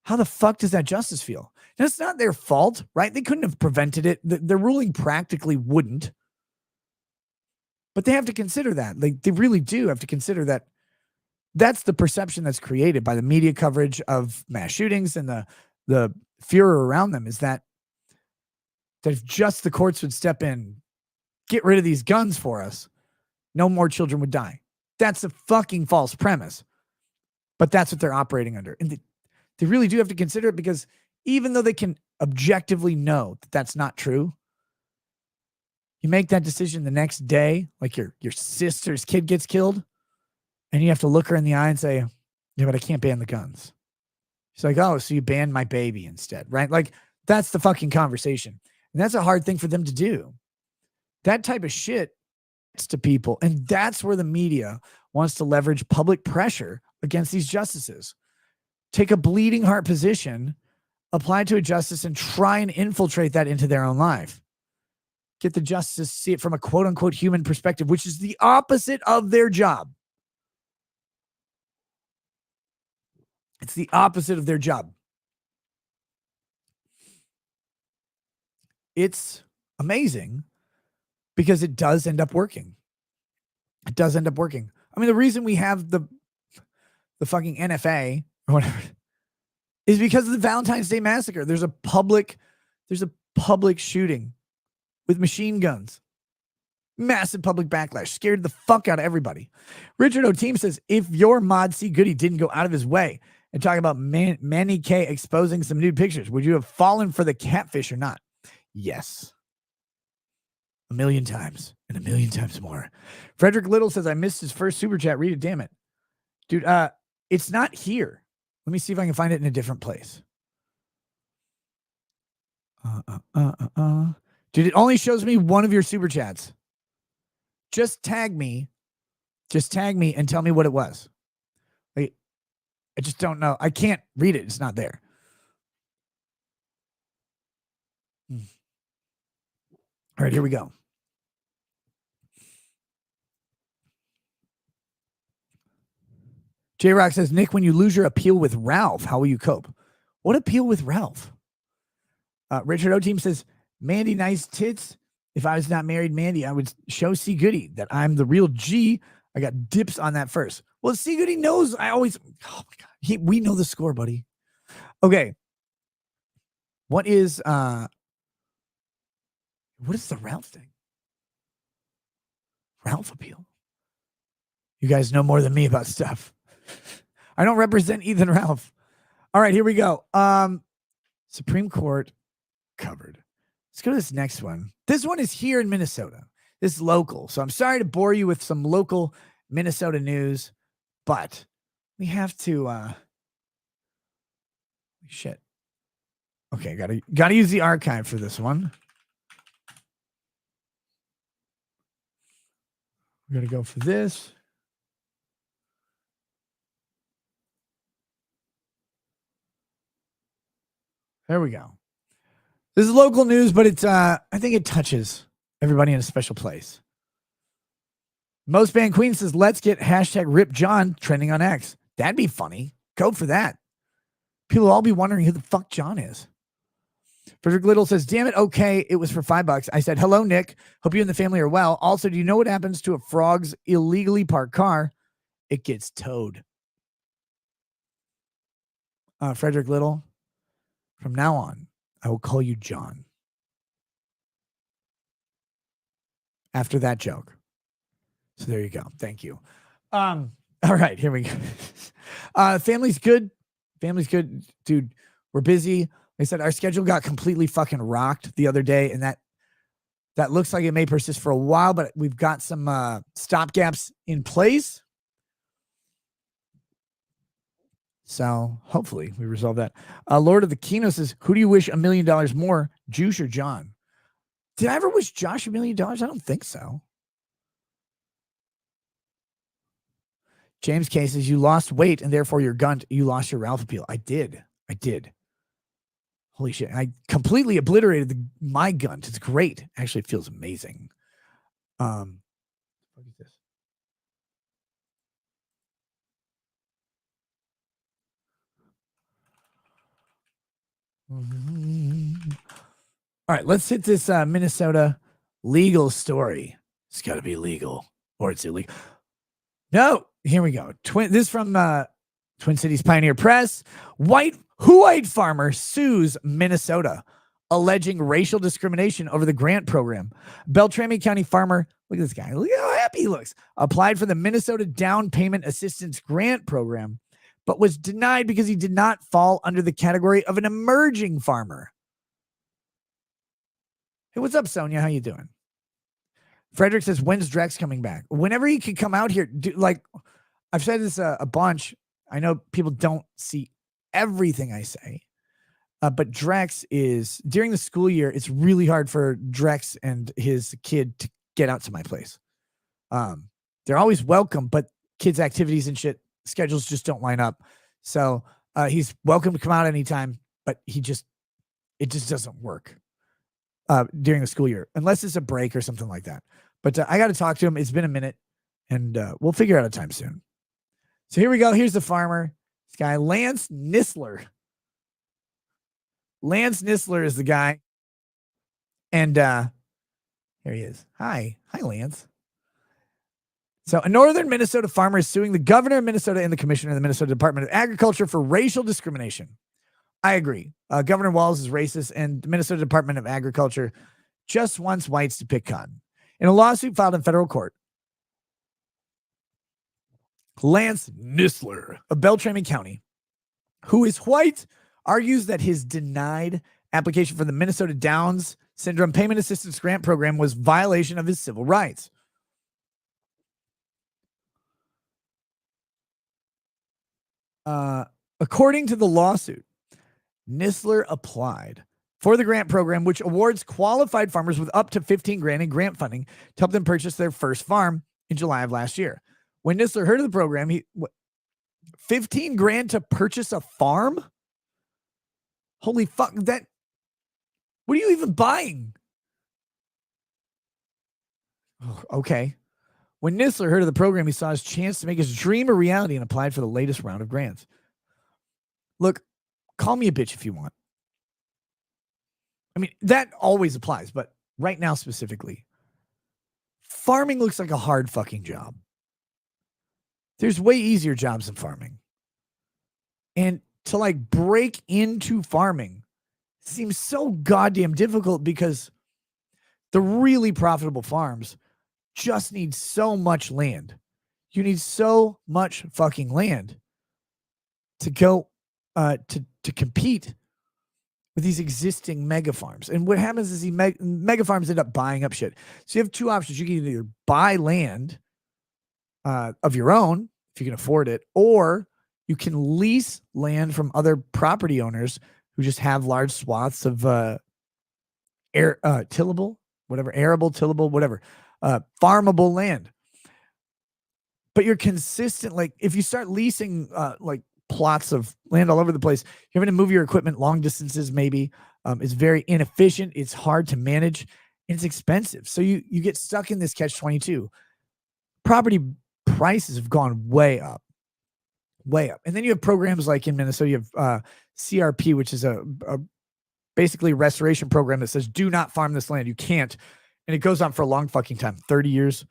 how the fuck does that justice feel? Now, it's not their fault, right? They couldn't have prevented it. The ruling practically wouldn't. But they have to consider that. They really do have to consider that. That's the perception that's created by the media coverage of mass shootings and the furor around them, is that if just the courts would step in, get rid of these guns for us, no more children would die. That's a fucking false premise. But that's what they're operating under. And they really do have to consider it, because even though they can objectively know that that's not true, you make that decision the next day, like your sister's kid gets killed, and you have to look her in the eye and say, yeah, but I can't ban the guns. She's like, oh, so you banned my baby instead, right? Like, that's the fucking conversation. And that's a hard thing for them to do. That type of shit gets to people. And that's where the media wants to leverage public pressure against these justices. Take a bleeding heart position, apply it to a justice, and try and infiltrate that into their own life. Get the justice to see it from a quote unquote human perspective, which is the opposite of their job. It's the opposite of their job. It's amazing because it does end up working. It does end up working. I mean, the reason we have the fucking NFA or whatever is because of the Valentine's Day massacre. There's a public shooting with machine guns. Massive public backlash. Scared the fuck out of everybody. Richard O'Team says, if your mod C. Goody didn't go out of his way and talk about Manny K exposing some nude pictures, would you have fallen for the catfish or not? Yes. 1,000,000 times and 1,000,000 times more. Frederick Little says, I missed his first super chat. Read it, damn it. Dude, it's not here. Let me see if I can find it in a different place. Dude, it only shows me one of your super chats. Just tag me and tell me what it was. Like, I just don't know. I can't read it. It's not there. All right, here we go. J-Rock says, Nick, when you lose your appeal with Ralph, how will you cope? What appeal with Ralph? Richard O-Team says, Mandy, nice tits. If I was not married, Mandy, I would show C. Goody that I'm the real G. I got dips on that first. Well, C. Goody knows I always, oh my God. We know the score, buddy. Okay. What is the Ralph thing? Ralph appeal. You guys know more than me about stuff. I don't represent Ethan Ralph. All right, here we go. Supreme Court covered. Let's go to this next one. This one is here in Minnesota. This is local. So I'm sorry to bore you with some local Minnesota news, but we have to shit. Okay, gotta use the archive for this one. We're gonna go for this. There we go. This is local news, but it's I think it touches everybody in a special place. Most Band Queen says, let's get hashtag Rip John trending on X. That'd be funny. Go for that. People will all be wondering who the fuck John is. Frederick Little says, damn it, okay, it was for $5. I said, hello, Nick. Hope you and the family are well. Also, do you know what happens to a frog's illegally parked car? It gets towed. Frederick Little, from now on, I will call you John. After that joke. So there you go. Thank you. All right, here we go. Family's good. Family's good. Dude, we're busy. Like I said, our schedule got completely fucking rocked the other day, and that looks like it may persist for a while, but we've got some stopgaps in place. So hopefully we resolve that. Lord of the Kino says, who do you wish $1 million more, Juice or John? Did I ever wish Josh $1 million? I don't think so. James K says, you lost weight and therefore your gunt, you lost your Ralph appeal. I did. Holy shit. I completely obliterated my gunt. It's great. Actually, it feels amazing. What is this? All right, let's hit this Minnesota legal story. It's got to be legal or it's illegal. No, here we go. This from Twin Cities Pioneer Press. White farmer sues Minnesota, alleging racial discrimination over the grant program. Beltrami County farmer, look at this guy. Look at how happy he looks. Applied for the Minnesota Down Payment Assistance Grant Program, but was denied because he did not fall under the category of an emerging farmer. Hey, what's up, Sonia? How you doing? Frederick says, when's Drex coming back? Whenever he could come out here. Like, I've said this a bunch. I know people don't see everything I say, but Drex is, during the school year, it's really hard for Drex and his kid to get out to my place. They're always welcome, but kids' activities and shit, schedules just don't line up. So he's welcome to come out anytime, but it just doesn't work during the school year, unless it's a break or something like that. But I got to talk to him. It's been a minute, and we'll figure out a time soon. So here we go. Here's the farmer. This guy, Lance Nisler. Lance Nisler is the guy. And here he is. Hi, Lance. So a northern Minnesota farmer is suing the governor of Minnesota and the commissioner of the Minnesota Department of Agriculture for racial discrimination. I agree. Governor Walz is racist, and the Minnesota Department of Agriculture just wants whites to pick cotton. In a lawsuit filed in federal court, Lance Nisler of Beltrami County, who is white, argues that his denied application for the Minnesota Downs Syndrome Payment Assistance Grant Program was violation of his civil rights. According to the lawsuit, Nisler applied for the grant program, which awards qualified farmers with up to $15,000 in grant funding to help them purchase their first farm in July of last year. When Nisler heard of the program, $15,000 to purchase a farm? Holy fuck! What are you even buying? Oh, okay. When Nisler heard of the program, he saw his chance to make his dream a reality and applied for the latest round of grants. Look, call me a bitch if you want. I mean, that always applies, but right now specifically, farming looks like a hard fucking job. There's way easier jobs than farming. And to like break into farming seems so goddamn difficult because the really profitable farms just need so much land. You need so much fucking land to go to compete with these existing mega farms. And what happens is these mega farms end up buying up shit. So you have two options. You can either buy land of your own, if you can afford it, or you can lease land from other property owners who just have large swaths of tillable, whatever, arable, tillable, whatever, farmable land. But you're consistent. Like if you start leasing like plots of land all over the place. You're having to move your equipment long distances, maybe. It's very inefficient. It's hard to manage. And it's expensive. So you get stuck in this catch-22. Property prices have gone way up. Way up. And then you have programs like in Minnesota, you have CRP, which is a basically restoration program that says, do not farm this land. You can't. And it goes on for a long fucking time, 30 years,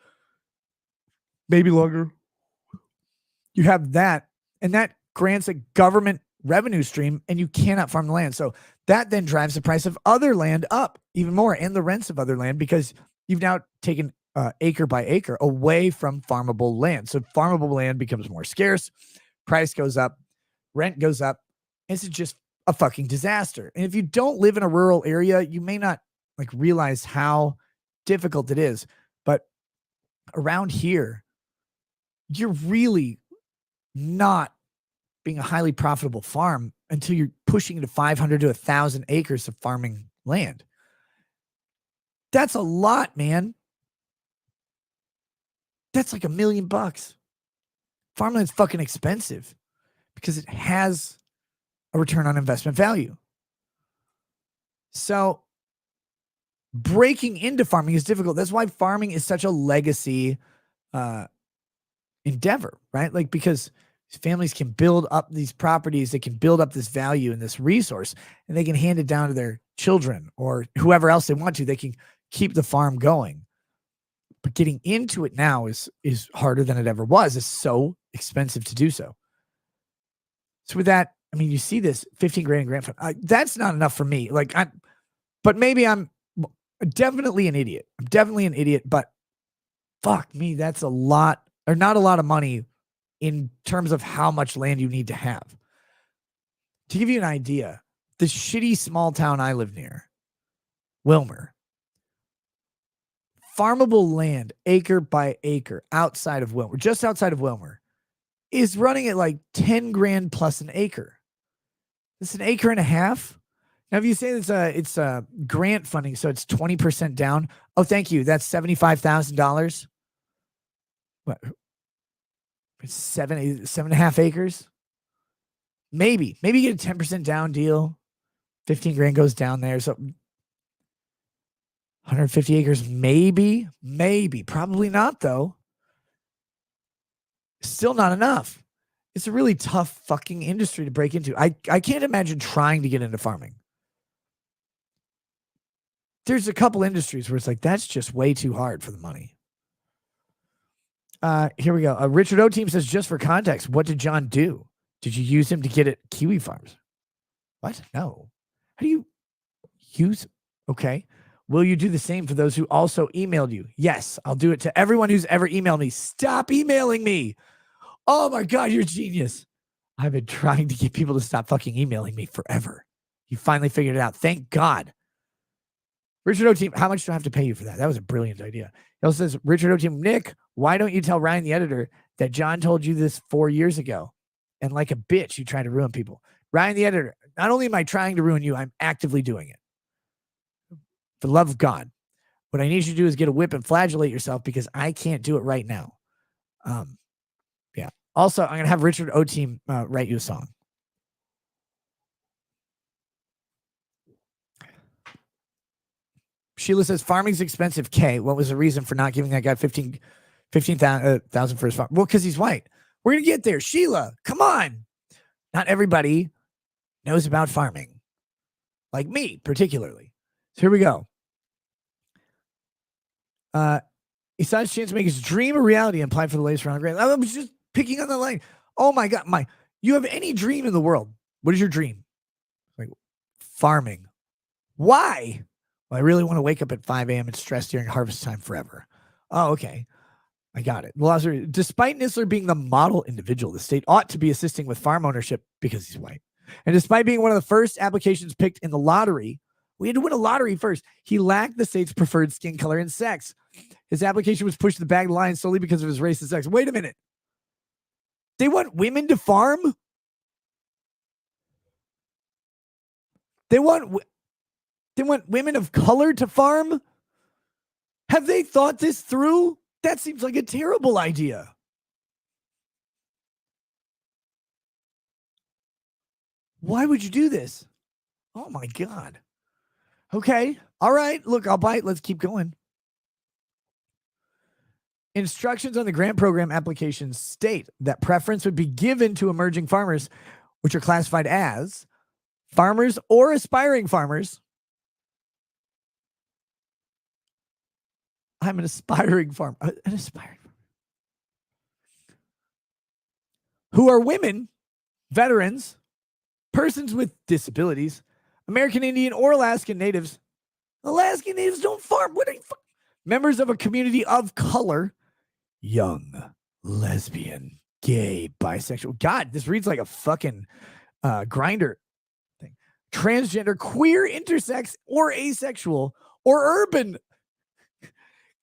maybe longer. You have that, and that grants a government revenue stream, and you cannot farm the land. So that then drives the price of other land up even more, and the rents of other land, because you've now taken acre by acre away from farmable land. So farmable land becomes more scarce, price goes up, rent goes up. It's just a fucking disaster. And if you don't live in a rural area, you may not like realize how difficult it is. But around here, you're really not being a highly profitable farm until you're pushing into 500 to 1,000 acres of farming land. That's a lot, man. That's like $1 million. Farmland's fucking expensive because it has a return on investment value. So breaking into farming is difficult. That's why farming is such a legacy endeavor, right? Like, because families can build up these properties, they can build up this value and this resource, and they can hand it down to their children or whoever else they want to. They can keep the farm going. But getting into it now is harder than it ever was. It's so expensive to do so. So with that, I mean, you see this 15 grand grant fund. That's not enough for me. But maybe I'm definitely an idiot. I'm definitely an idiot, but fuck me, that's a lot, or not a lot of money in terms of how much land you need to have. To give you an idea, the shitty small town I live near, Wilmer, farmable land, acre by acre, outside of Wilmer, just outside of Wilmer, is running at like 10 grand plus an acre. It's an acre and a half. Now, if you say it's a grant funding, so it's 20% down. Oh, thank you. That's $75,000. What? It's 7.5 acres. Maybe you get a 10% down deal. 15 grand goes down there. So 150 acres, maybe, probably not though. Still not enough. It's a really tough fucking industry to break into. I can't imagine trying to get into farming. There's a couple industries where it's like, that's just way too hard for the money. Here we go. Richard O Team says, just for context, what did John do? Did you use him to get at Kiwi Farms? What? No. How do you use? Okay. Will you do the same for those who also emailed you? Yes, I'll do it to everyone who's ever emailed me. Stop emailing me. Oh my God, you're a genius. I've been trying to get people to stop fucking emailing me forever. You finally figured it out. Thank God. Richard O Team, how much do I have to pay you for that? That was a brilliant idea. He also says, Richard O Team, Nick, why don't you tell Ryan, the editor, that John told you this 4 years ago? And like a bitch, you try to ruin people. Ryan, the editor, not only am I trying to ruin you, I'm actively doing it. For the love of God, what I need you to do is get a whip and flagellate yourself, because I can't do it right now. Yeah. Also, I'm going to have Richard O Team write you a song. Sheila says, farming's expensive. K, what was the reason for not giving that guy 15,000 for his farm? Well, because he's white. We're going to get there. Sheila, come on. Not everybody knows about farming. Like me, particularly. So here we go. Besides chance to make his dream a reality and apply for the latest round of grant. I was just picking on the line. Oh my God. You have any dream in the world? What is your dream? Like farming. Why? Well, I really want to wake up at 5 a.m. and stress during harvest time forever. Oh, okay. I got it. Well, despite Nisler being the model individual, the state ought to be assisting with farm ownership because he's white. And despite being one of the first applications picked in the lottery, we had to win a lottery first. He lacked the state's preferred skin color and sex. His application was pushed to the back of the line solely because of his race and sex. Wait a minute. They want women to farm? They want women of color to farm? Have they thought this through? That seems like a terrible idea. Why would you do this? Oh my God. Okay. All right. Look, I'll bite. Let's keep going. Instructions on the grant program applications state that preference would be given to emerging farmers, which are classified as farmers or aspiring farmers. I'm an aspiring farmer. An aspiring farmer. Who are women, veterans, persons with disabilities, American Indian or Alaskan Natives. Alaskan Natives don't farm. What are you? Members of a community of color, young, lesbian, gay, bisexual. God, this reads like a fucking grinder thing. Transgender, queer, intersex, or asexual, or urban.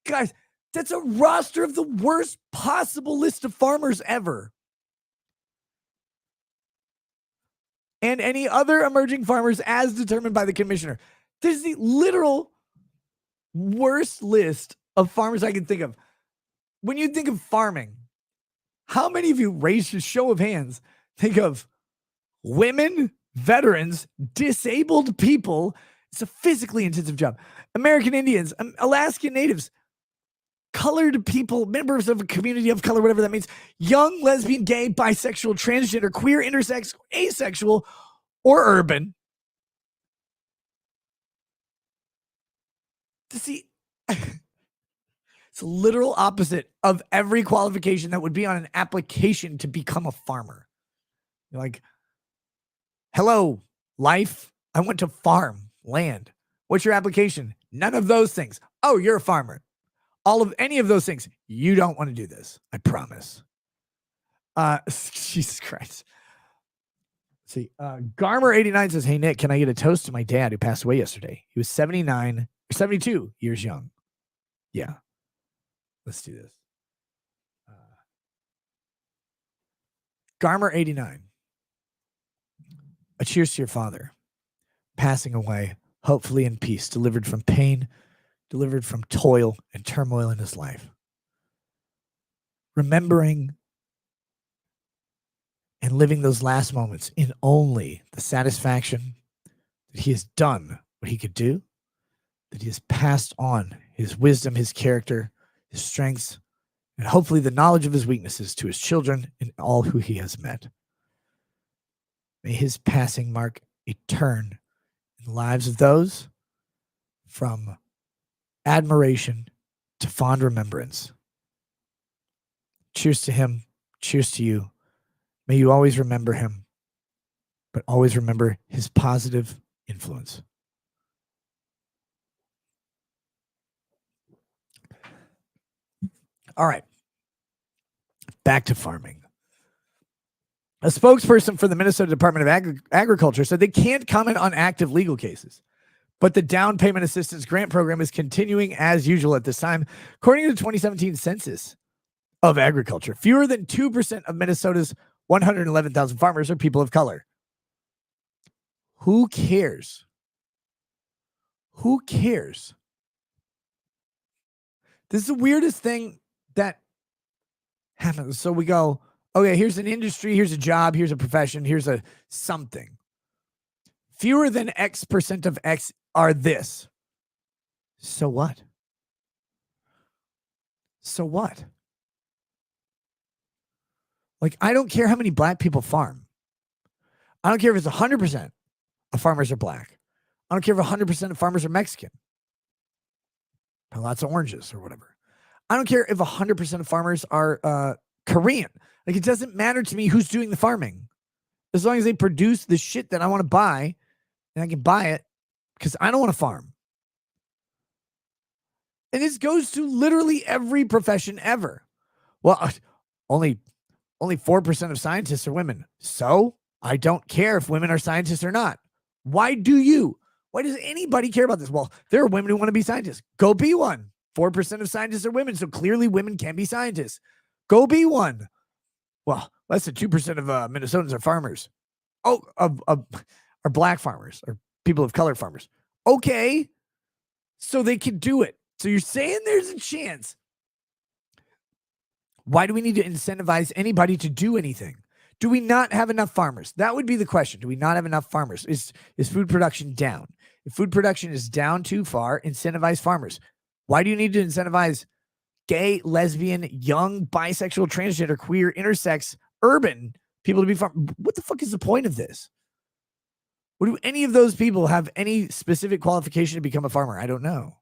Guys, that's a roster of the worst possible list of farmers ever. And any other emerging farmers as determined by the commissioner. This is the literal worst list of farmers I can think of. When you think of farming, how many of you, raise a show of hands, think of women, veterans, disabled people? It's a physically intensive job. American Indians, Alaskan Natives, colored people, members of a community of color, whatever that means, young, lesbian, gay, bisexual, transgender, queer, intersex, asexual, or urban. See, it's a literal opposite of every qualification that would be on an application to become a farmer. You're like, hello, life. I want to farm land. What's your application? None of those things. Oh, you're a farmer. All of any of those things. You don't want to do this. I promise. Jesus Christ. Let's see, Garmer89 says, hey, Nick, can I get a toast to my dad who passed away yesterday? He was 72 years young. Yeah. Let's do this. Garmer89. A cheers to your father. Passing away, hopefully in peace, delivered from pain, delivered from toil and turmoil in his life. Remembering and living those last moments in only the satisfaction that he has done what he could do, that he has passed on his wisdom, his character, his strengths, and hopefully the knowledge of his weaknesses to his children and all who he has met. May his passing mark a turn in the lives of those from admiration to fond remembrance. Cheers to him. Cheers to you. May you always remember him, but always remember his positive influence. All right. Back to farming. A spokesperson for the Minnesota Department of Agriculture said they can't comment on active legal cases, but the down payment assistance grant program is continuing as usual at this time. According to the 2017 census of agriculture, fewer than 2% of Minnesota's 111,000 farmers are people of color. Who cares? Who cares? This is the weirdest thing that happens. So we go, okay, here's an industry, here's a job, here's a profession, here's a something. Fewer than X% of X are this. So what? So what? Like, I don't care how many black people farm. I don't care if it's 100% of farmers are black. I don't care if 100% of farmers are Mexican. Lots of oranges or whatever. I don't care if 100% of farmers are Korean. Like, it doesn't matter to me who's doing the farming. As long as they produce the shit that I want to buy, and I can buy it because I don't want to farm. And this goes to literally every profession ever. Well, only 4% of scientists are women. So I don't care if women are scientists or not. Why do you? Why does anybody care about this? Well, there are women who want to be scientists. Go be one. 4% of scientists are women, so clearly women can be scientists. Go be one. Well, less than 2% of Minnesotans are farmers. Oh, are black farmers or people of color farmers. Okay, so they can do it. So you're saying there's a chance. Why do we need to incentivize anybody to do anything? Do we not have enough farmers? That would be the question. Do we not have enough farmers? Is food production down? If food production is down too far, incentivize farmers. Why do you need to incentivize gay, lesbian, young, bisexual, transgender, queer, intersex, urban people to be farmers? What the fuck is the point of this? What do any of those people have any specific qualification to become a farmer? I don't know.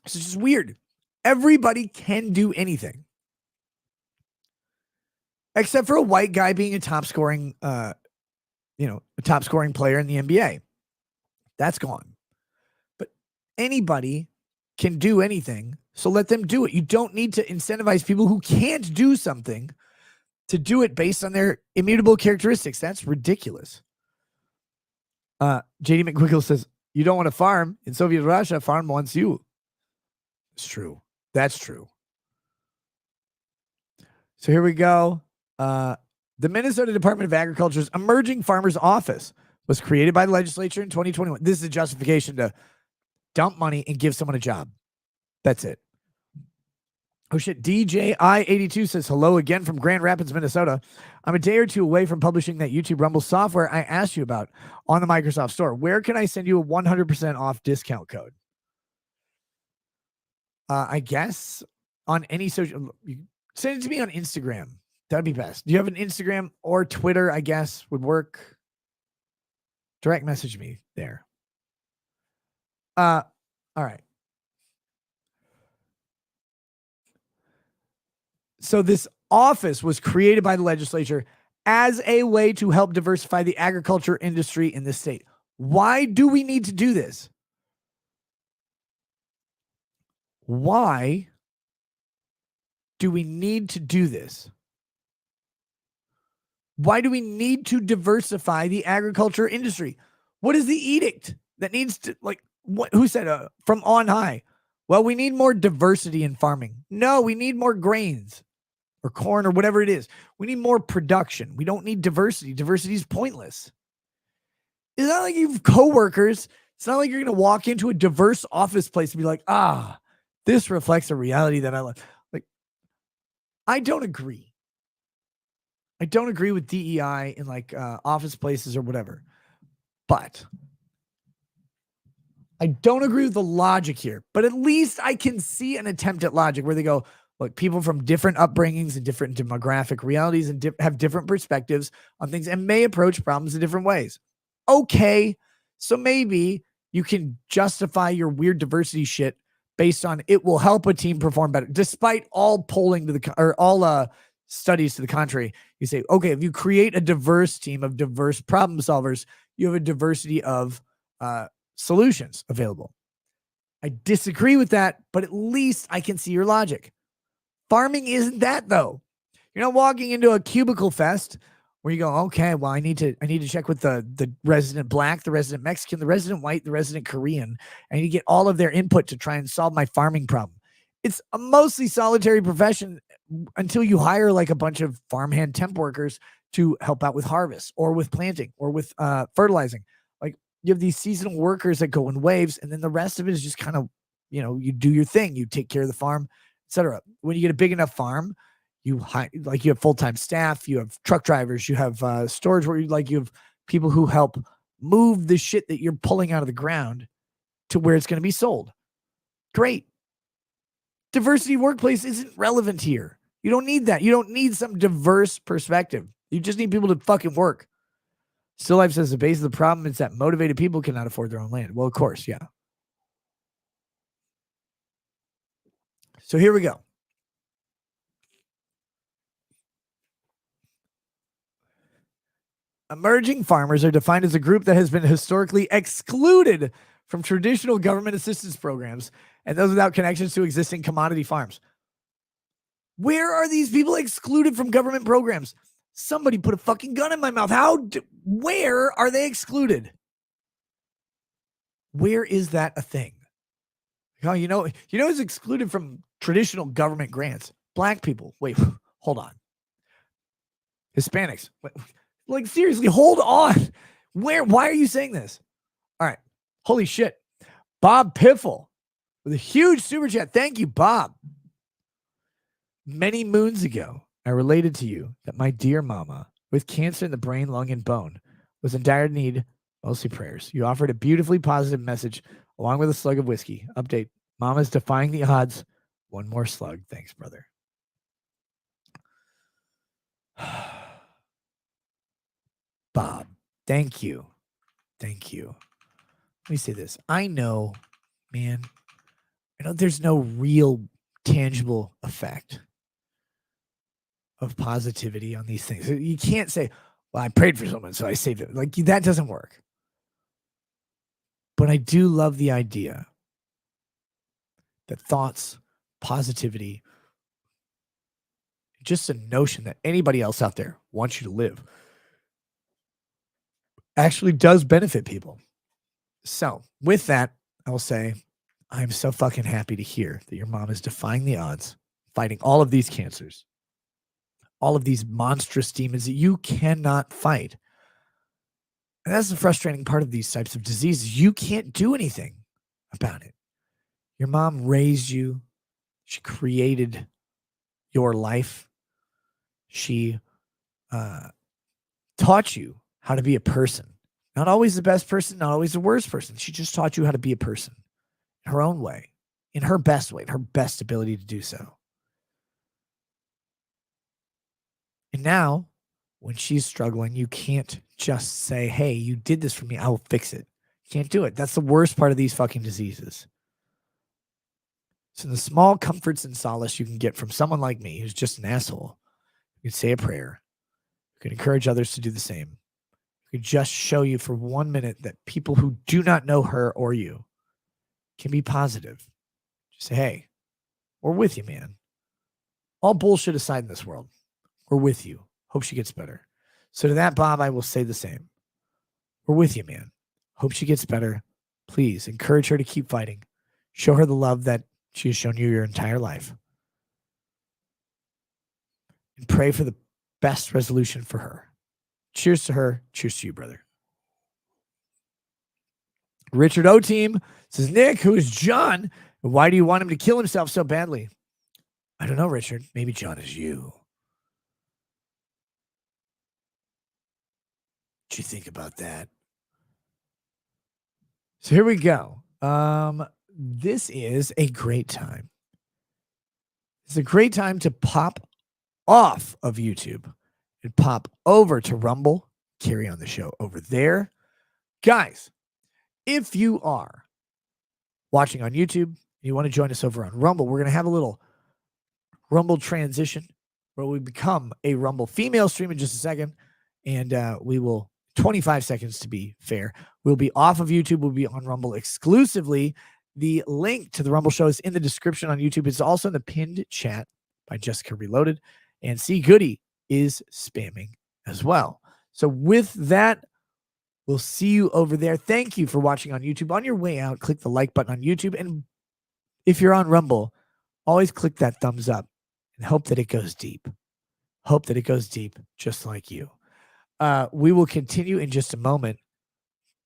It's just weird. Everybody can do anything. Except for a white guy being a top scoring, a top scoring player in the NBA. That's gone. But anybody can do anything, so let them do it. You don't need to incentivize people who can't do something to do it based on their immutable characteristics. That's ridiculous. JD McQuickle says, you don't want to farm. In Soviet Russia, farm wants you. It's true. That's true. So here we go. The Minnesota Department of Agriculture's Emerging Farmers Office was created by the legislature in 2021. This is a justification to dump money and give someone a job. That's it. Oh shit. DJI82 says, hello again from Grand Rapids, Minnesota. I'm a day or two away from publishing that YouTube Rumble software I asked you about on the Microsoft Store. Where can I send you a 100% off discount code? I guess on any social, you send it to me on Instagram. That'd be best. Do you have an Instagram or Twitter? I guess would work. Direct message me there. All right. So this office was created by the legislature as a way to help diversify the agriculture industry in this state. Why do we need to do this? Why do we need to do this? Why do we need to diversify the agriculture industry? What is the edict that needs to, like, what? Who said from on high? Well, we need more diversity in farming. No, we need more grains or corn or whatever it is. We need more production. We don't need diversity. Diversity is pointless. It's not like you have coworkers. It's not like you're going to walk into a diverse office place and be like, this reflects a reality that I love. Like, I don't agree. I don't agree with DEI in like office places or whatever, but I don't agree with the logic here. But at least I can see an attempt at logic where they go, look, people from different upbringings and different demographic realities and have different perspectives on things and may approach problems in different ways. Okay, so maybe you can justify your weird diversity shit based on it will help a team perform better, despite all polling to the or all studies to the contrary. You say, okay, if you create a diverse team of diverse problem solvers, you have a diversity of solutions available. I disagree with that, but at least I can see your logic. Farming isn't that, though. You're not walking into a cubicle fest where you go, okay, well, I need to check with the resident black, the resident Mexican, the resident white, the resident Korean. I need to get all of their input to try and solve my farming problem. It's a mostly solitary profession until you hire like a bunch of farmhand temp workers to help out with harvest or with planting or with fertilizing. Like, you have these seasonal workers that go in waves, and then the rest of it is just kind of, you do your thing. You take care of the farm, etc. When you get a big enough farm, you have full-time staff, you have truck drivers, you have storage where you have people who help move the shit that you're pulling out of the ground to where it's going to be sold. Great. Diversity workplace isn't relevant here. You don't need that. You don't need some diverse perspective. You just need people to fucking work. Still Life says the base of the problem is that motivated people cannot afford their own land. Well, of course, yeah. So here we go. Emerging farmers are defined as a group that has been historically excluded from traditional government assistance programs and those without connections to existing commodity farms. Where are these people excluded from government programs? Somebody put a fucking gun in my mouth. Where are they excluded? Where is that a thing? Oh, who's excluded from traditional government grants? Black people. Wait, hold on. Hispanics. Like, seriously, hold on. Why are you saying this? All right. Holy shit. Bob Piffle with a huge super chat. Thank you, Bob. Many moons ago, I related to you that my dear mama, with cancer in the brain, lung, and bone, was in dire need, mostly prayers. You offered a beautifully positive message along with a slug of whiskey. Update. Mama's defying the odds. One more slug. Thanks, brother. Bob, thank you. Thank you. Let me say this. I know, man, there's no real tangible effect of positivity on these things. You can't say, well, I prayed for someone, so I saved it. Like, that doesn't work. But I do love the idea that thoughts, positivity, just a notion that anybody else out there wants you to live actually does benefit people. So with that, I will say, I'm so fucking happy to hear that your mom is defying the odds, fighting all of these cancers, all of these monstrous demons that you cannot fight. And that's the frustrating part of these types of diseases. You can't do anything about it. Your mom raised you. She created your life. She taught you how to be a person. Not always the best person, not always the worst person. She just taught you how to be a person in her own way, in her best way, in her best ability to do so. And now, when she's struggling, you can't just say, hey, you did this for me, I will fix it. You can't do it. That's the worst part of these fucking diseases. So the small comforts and solace you can get from someone like me, who's just an asshole, you can say a prayer. You can encourage others to do the same. You can just show you for 1 minute that people who do not know her or you can be positive. Just say, hey, we're with you, man. All bullshit aside in this world, we're with you. Hope she gets better. So to that, Bob, I will say the same. We're with you, man. Hope she gets better. Please encourage her to keep fighting. Show her the love that she has shown you your entire life. And pray for the best resolution for her. Cheers to her. Cheers to you, brother. Richard O. Team says, Nick, who is John? Why do you want him to kill himself so badly? I don't know, Richard. Maybe John is you. What you think about that? So here we go. This is a great time. It's a great time to pop off of YouTube and pop over to Rumble. Carry on the show over there. Guys, if you are watching on YouTube, you want to join us over on Rumble, we're going to have a little Rumble transition where we become a Rumble female stream in just a second. And we will, 25 seconds to be fair, we'll be off of YouTube. We'll be on Rumble exclusively. The link to the Rumble show is in the description on YouTube. It's also in the pinned chat by Jessica Reloaded. And C. Goody is spamming as well. So with that, we'll see you over there. Thank you for watching on YouTube. On your way out, click the like button on YouTube. And if you're on Rumble, always click that thumbs up and hope that it goes deep. Hope that it goes deep, just like you. We will continue in just a moment.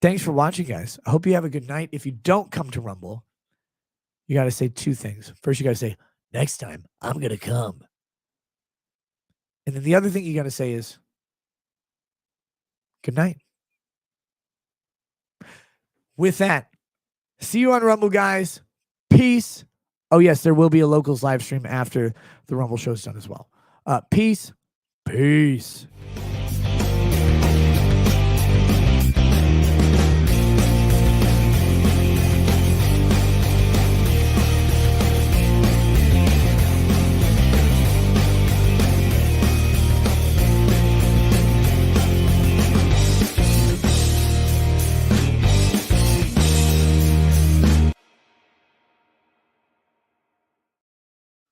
Thanks for watching, guys. I hope you have a good night. If you don't come to Rumble, you got to say two things. First, you got to say, next time, I'm going to come. And then the other thing you got to say is, good night. With that, see you on Rumble, guys. Peace. Oh, yes, there will be a Locals live stream after the Rumble show's done as well. Peace. Peace.